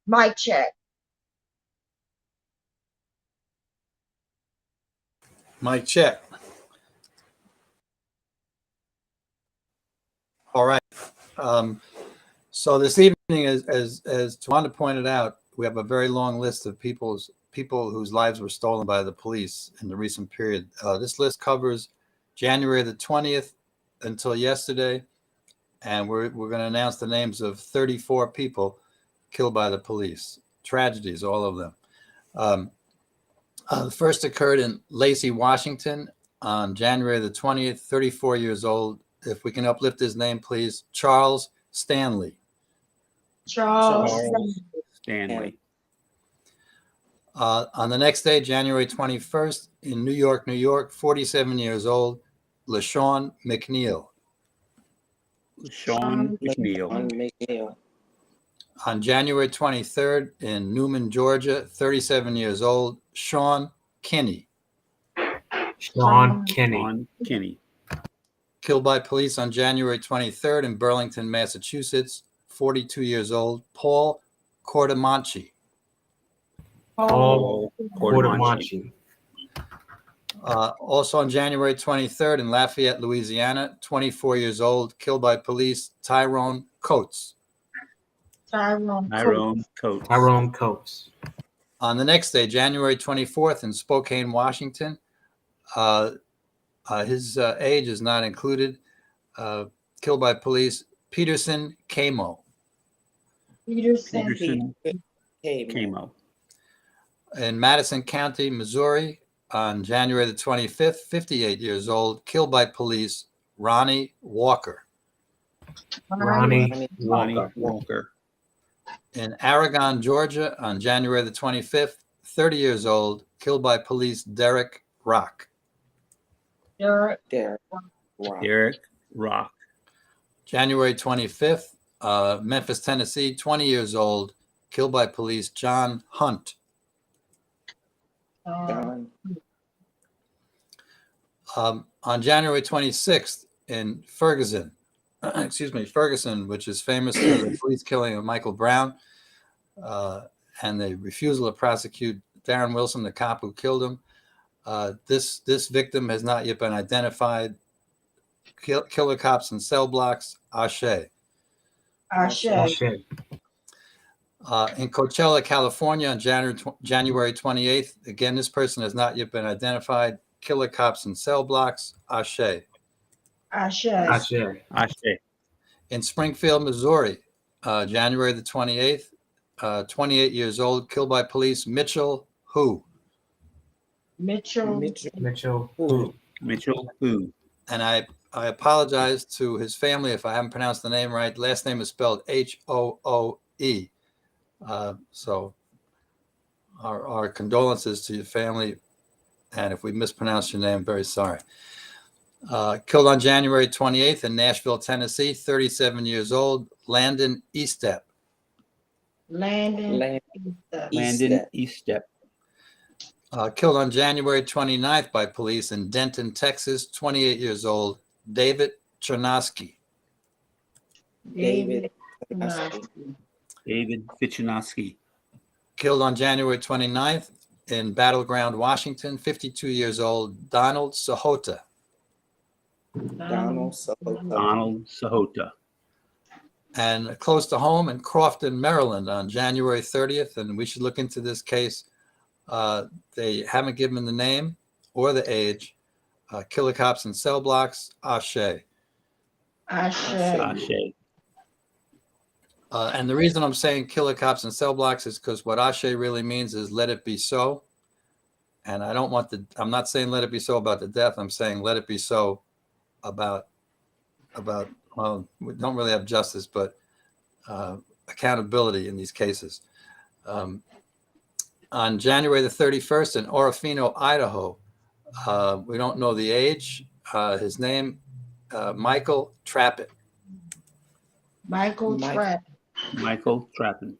Mic check. Mic check. All right. So this evening, as Tawanda pointed out, we have a very long list of people whose lives were stolen by the police in the recent period. This list covers January the 20th until yesterday, and we're going to announce the names of 34 people killed by the police. Tragedies, all of them. The first occurred in Lacey, Washington on January the 20th. 34 years old, if we can uplift his name, please. Charles Stanley. Charles. Stanley. On the next day, January 21st, in New York, 47 years old, LaShawn McNeil. Sean McNeil. McNeil. On January 23rd, in Newman, Georgia, 37 years old, Sean Kinney. Sean Kinney. Sean Kinney. Killed by police on January 23rd in Burlington, Massachusetts, 42 years old, Paul Cordamanchi. Paul Cordamanchi. Also on January 23rd in Lafayette, Louisiana, 24 years old, killed by police, Tyrone Coates. Tyrone Coates. Tyrone Coates. On the next day, January 24th in Spokane, Washington, his age is not included, killed by police, Peterson Camo. Peterson Camo. In Madison County, Missouri, on January the 25th, 58 years old, killed by police, Ronnie Walker. Ronnie Walker. In Aragon, Georgia, on January the 25th, 30 years old, killed by police, Derek Rock. Derek Rock. January 25th, Memphis, Tennessee, 20 years old, killed by police, John Hunt. On January 26th in Ferguson, which is famous for the police killing of Michael Brown and the refusal to prosecute Darren Wilson, the cop who killed him. This victim has not yet been identified. Killer cops in cell blocks, Ashe. In Coachella, California, on January 28th, again, this person has not yet been identified. Killer cops in cell blocks, Ashe. In Springfield, Missouri, January the 28th, 28 years old, killed by police, Mitchell Who. Mitchell Who. And I apologize to his family if I haven't pronounced the name right. Last name is spelled Hooe. So our condolences to your family. And if we mispronounced your name, I'm very sorry. Killed on January 28th in Nashville, Tennessee, 37 years old, Landon Eastep. Landon Eastep. Killed on January 29th by police in Denton, Texas, 28 years old, David Chernosky. David Fichinowski. Killed on January 29th in Battleground, Washington, 52 years old, Donald Sahota. Donald Sahota. And close to home in Crofton, Maryland, on January 30th, and we should look into this case. They haven't given the name or the age. Killer cops in cell blocks, Ashe. And the reason I'm saying killer cops in cell blocks is because what Ashe really means is let it be so. And I'm not saying let it be so about the death. I'm saying let it be so about well, we don't really have justice, but accountability in these cases. On January the 31st in Orofino, Idaho, we don't know the age. His name, Michael Trappin. Michael Trappin.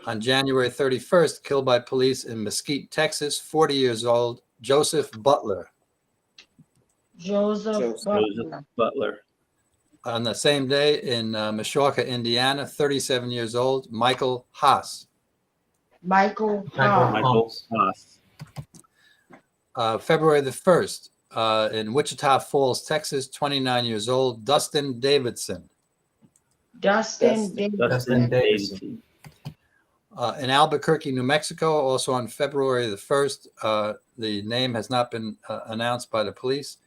On January 31st, killed by police in Mesquite, Texas, 40 years old, Joseph Butler. Joseph Butler. On the same day in Mishawaka, Indiana, 37 years old, Michael Haas. Michael Haas. February the 1st, in Wichita Falls, Texas, 29 years old, Dustin Davidson. Dustin Davidson. In Albuquerque, New Mexico, also on February the 1st, the name has not been announced by the police.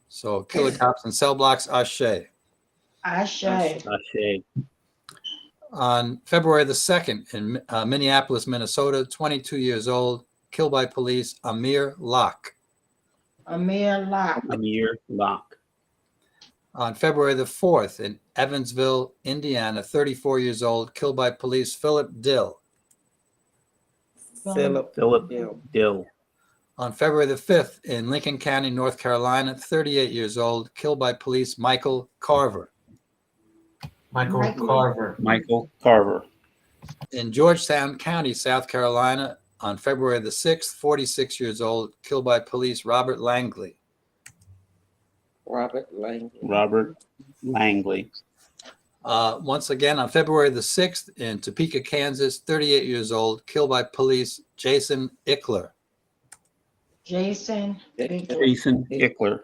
So killer cops in cell blocks, Ashe. On February the 2nd, in Minneapolis, Minnesota, 22 years old, killed by police, Amir Locke. On February the 4th in Evansville, Indiana, 34 years old, killed by police, Philip Dill. Philip Dill. On February the 5th in Lincoln County, North Carolina, 38 years old, killed by police, Michael Carver. Michael Carver. Michael Carver. In Georgetown County, South Carolina, on February the 6th, 46 years old, killed by police, Robert Langley. Robert Langley. Robert Langley. Once again, on February the 6th in Topeka, Kansas, 38 years old, killed by police, Jason Ickler. Jason Ickler.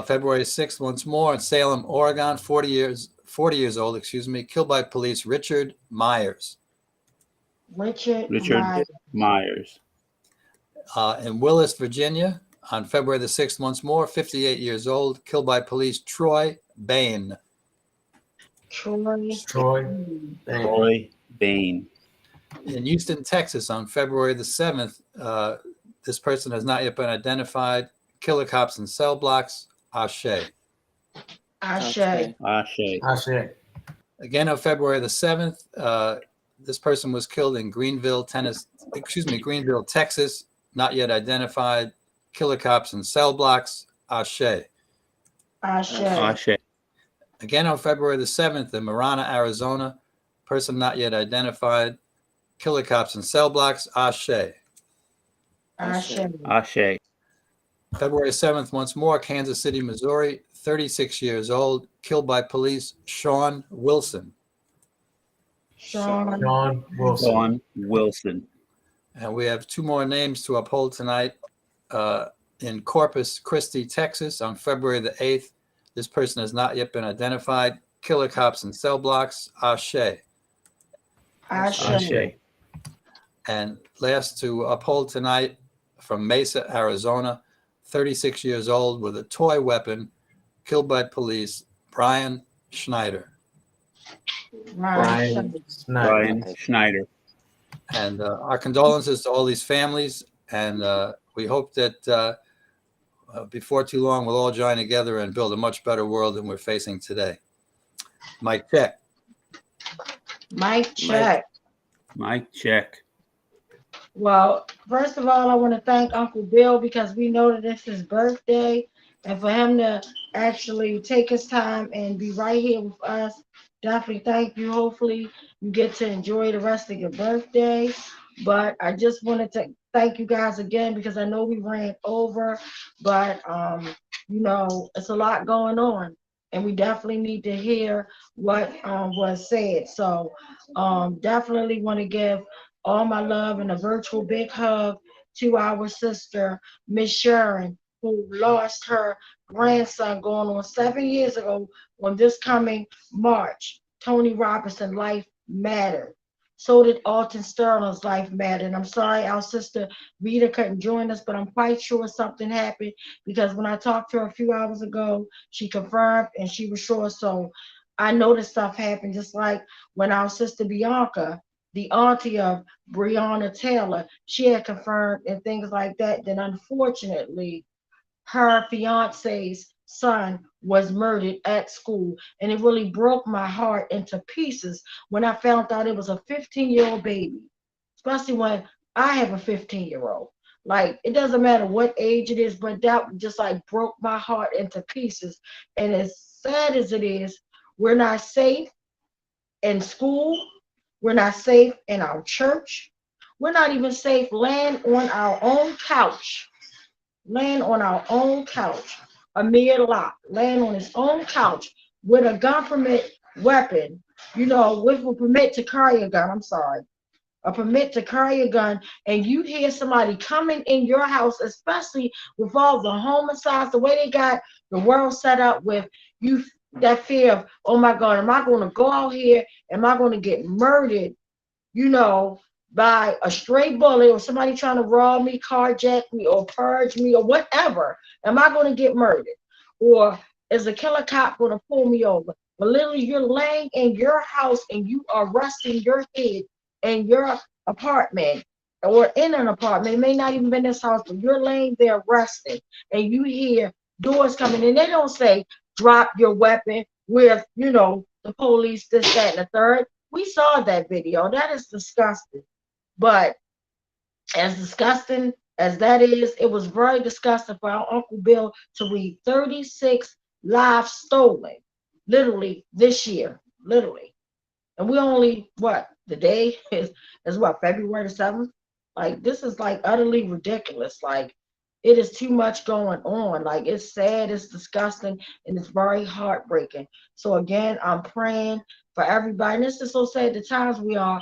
February 6th, once more in Salem, Oregon, 40 years old, killed by police, Richard Myers. Richard Myers. In Willis, Virginia, on February the 6th, once more, 58 years old, killed by police, Troy Bain. Troy Bain. In Houston, Texas, on February the 7th, this person has not yet been identified. Killer cops in cell blocks, Ashe. Ashe. Again, on February the 7th, this person was killed in Greenville, Texas, not yet identified. Killer cops in cell blocks, Ashe. Again, on February the 7th in Marana, Arizona, person not yet identified. Killer cops in cell blocks, Ashe. Ashe. February 7th, once more, Kansas City, Missouri, 36 years old, killed by police, Sean Wilson. Sean Wilson. And we have two more names to uphold tonight. In Corpus Christi, Texas, on February the 8th, this person has not yet been identified. Killer cops in cell blocks, Ashe. And last to uphold tonight, from Mesa, Arizona, 36 years old with a toy weapon, killed by police, Brian Schneider. Brian Schneider. And our condolences to all these families. And we hope that before too long, we'll all join together and build a much better world than we're facing today. Mike check. Mike check. Mike check. Well, first of all, I want to thank Uncle Bill because we know that it's his birthday, and for him to actually take his time and be right here with us, definitely thank you. Hopefully you get to enjoy the rest of your birthday. But I just wanted to thank you guys again because I know we ran over, but you know, it's a lot going on and we definitely need to hear what was said. So definitely want to give all my love and a virtual big hug to our sister, Miss Sharon, who lost her grandson going on 7 years ago on this coming March. Tony Robinson, life mattered. So did Alton Sterling's life matter. And I'm sorry our sister Rita couldn't join us, but I'm quite sure something happened because when I talked to her a few hours ago, she confirmed and she was sure. So I know that stuff happened, just like when our sister Bianca, the auntie of Breonna Taylor, she had confirmed and things like that. Then unfortunately, her fiance's son was murdered at school, and it really broke my heart into pieces when I found out it was a 15-year-old baby, especially when I have a 15-year-old. Like, it doesn't matter what age it is, but that just like broke my heart into pieces. And as sad as it is, we're not safe in school, we're not safe in our church, we're not even safe laying on our own couch. Amir Locke laying on his own couch with a gun permit weapon, you know, with a permit to carry a gun, a permit to carry a gun, and you hear somebody coming in your house, especially with all the homicides, the way they got the world set up with you, that fear of, oh my God, am I going to go out here? Am I going to get murdered, you know, by a stray bullet or somebody trying to rob me, carjack me, or purge me, or whatever? Am I going to get murdered? Or is a killer cop going to pull me over? But literally, you're laying in your house and you are resting your head in your apartment or in an apartment. It may not even be this house, but you're laying there resting and you hear doors coming, and they don't say, drop your weapon with, you know, the police, this, that, and the third. We saw that video. That is disgusting. But as disgusting as that is, it was very disgusting for our Uncle Bill to read 36 lives stolen, literally this year, literally. And we only, what, the day is what, February the 7th? Like, this is like utterly ridiculous. Like, it is too much going on. Like, it's sad, it's disgusting, and it's very heartbreaking. So again, I'm praying for everybody. And this is so sad, the times we are,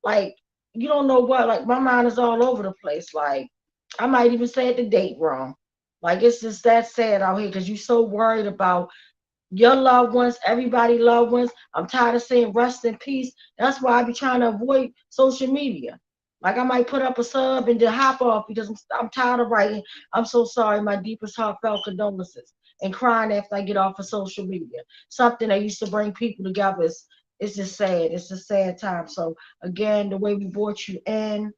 like, you don't know what, like, my mind is all over the place. Like, I might even say the date wrong. Like, it's just that sad out here because you're so worried about your loved ones, everybody loved ones. I'm tired of saying rest in peace. That's why I be trying to avoid social media. Like, I might put up a sub and then hop off because I'm tired of writing, I'm so sorry, my deepest heartfelt condolences, and crying after I get off of social media. Something that used to bring people together. It's just sad. It's a sad time. So again, the way we brought you in,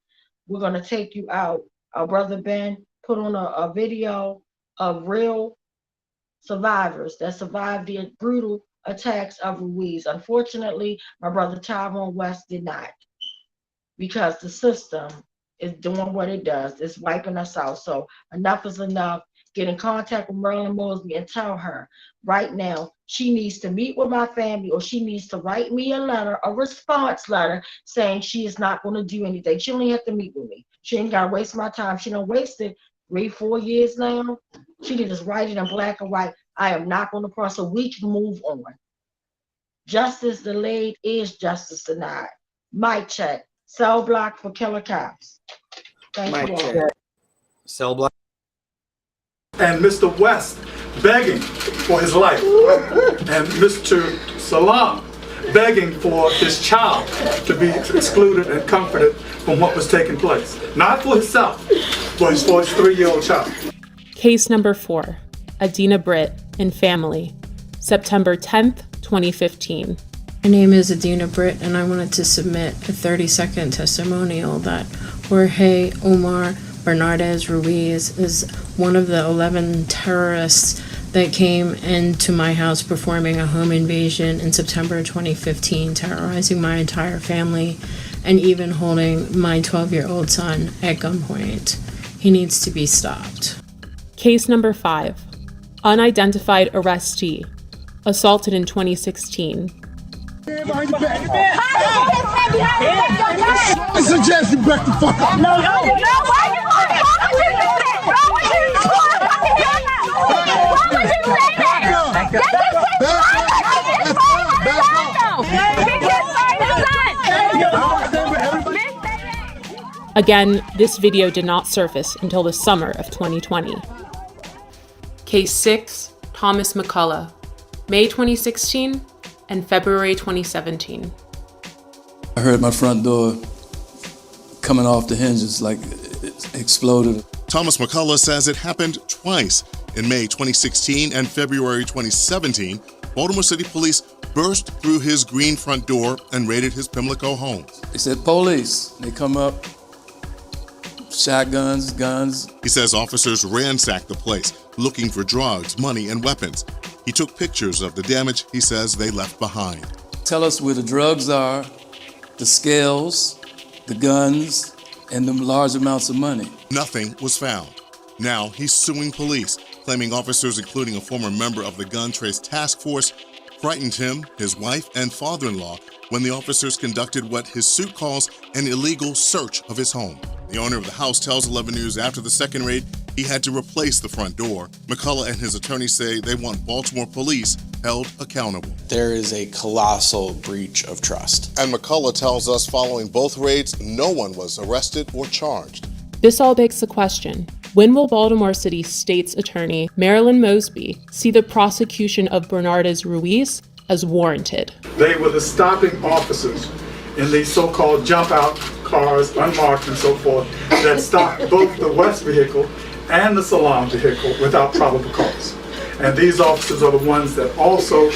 we're going to take you out. Our brother Ben put on a video of real survivors that survived the brutal attacks of Ruiz. Unfortunately, my brother Tyrone West did not, because the system is doing what it does. It's wiping us out. So enough is enough. Get in contact with Marilyn Mosby and tell her right now she needs to meet with my family, or she needs to write me a letter, a response letter, saying she is not going to do anything. She only have to meet with me. She ain't got to waste my time. She done wasted 3-4 years now. She can just write it in black and white. I am not going to cross, so we can move on. Justice delayed is justice denied. Mic check. Cell block for killer cops. Thank you all. Cell block. And Mr. West begging for his life, and Mr. Salam begging for his child to be excluded and comforted from what was taking place. Not for himself, but for his 3-year-old child. Case number 4, Adina Britt and family, September 10th, 2015. My name is Adina Britt, and I wanted to submit a 30-second testimonial that Jorge Omar Bernardez Ruiz is one of the 11 terrorists that came into my house performing a home invasion in September 2015, terrorizing my entire family and even holding my 12-year-old son at gunpoint. He needs to be stopped. Case number 5, unidentified arrestee, assaulted in 2016. I suggest you back the fuck up. No, why would you do that? Why would you do that? Again, this video did not surface until the summer of 2020. Case 6, Thomas McCullough, May 2016 and February 2017. I heard my front door coming off the hinges, like it exploded. Thomas McCullough says it happened twice. In May 2016 and February 2017, Baltimore City Police burst through his green front door and raided his Pimlico home. They said, police. They come up, shotguns, guns. He says officers ransacked the place, looking for drugs, money, and weapons. He took pictures of the damage he says they left behind. Tell us where the drugs are, the scales, the guns, and the large amounts of money. Nothing was found. Now he's suing police, claiming officers, including a former member of the Gun Trace Task Force, frightened him, his wife, and father-in-law when the officers conducted what his suit calls an illegal search of his home. The owner of the house tells 11 News after the second raid, he had to replace the front door. McCullough and his attorney say they want Baltimore police held accountable. There is a colossal breach of trust. And McCullough tells us following both raids, no one was arrested or charged. This all begs the question, when will Baltimore City State's Attorney Marilyn Mosby see the prosecution of Bernardez Ruiz as warranted? They were the stopping officers in these so-called jump-out cars, unmarked and so forth, that stopped both the West vehicle and the Salam vehicle without probable cause. And these officers are the ones that also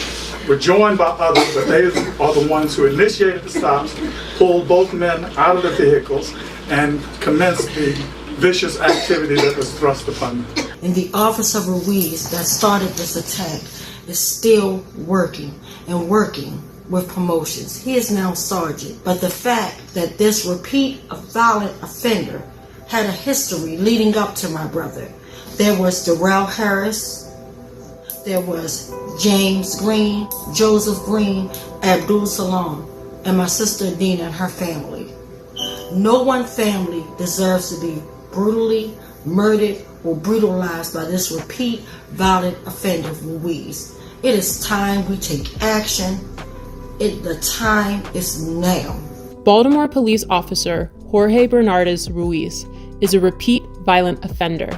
were joined by others, but they are the ones who initiated the stops, pulled both men out of the vehicles, and commenced the vicious activity that was thrust upon them. And the officer Ruiz that started this attack is still working and working with promotions. He is now sergeant. But the fact that this repeat violent offender had a history leading up to my brother. There was Darrell Harris, there was James Green, Joseph Green, Abdul Salam, and my sister Dina and her family. No one family deserves to be brutally murdered or brutalized by this repeat violent offender Ruiz. It is time we take action. The time is now. Baltimore police officer Jorge Bernardes Ruiz is a repeat violent offender.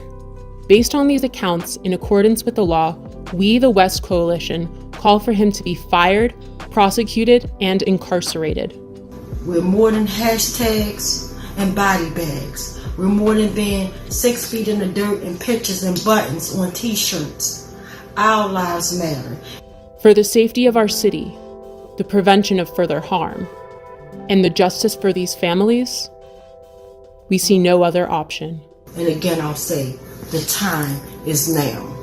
Based on these accounts, in accordance with the law, we, the West Coalition, call for him to be fired, prosecuted, and incarcerated. We're more than hashtags and body bags. We're more than being 6 feet in the dirt and pictures and buttons on t-shirts. Our lives matter. For the safety of our city, the prevention of further harm, and the justice for these families, we see no other option. And again, I'll say, the time is now.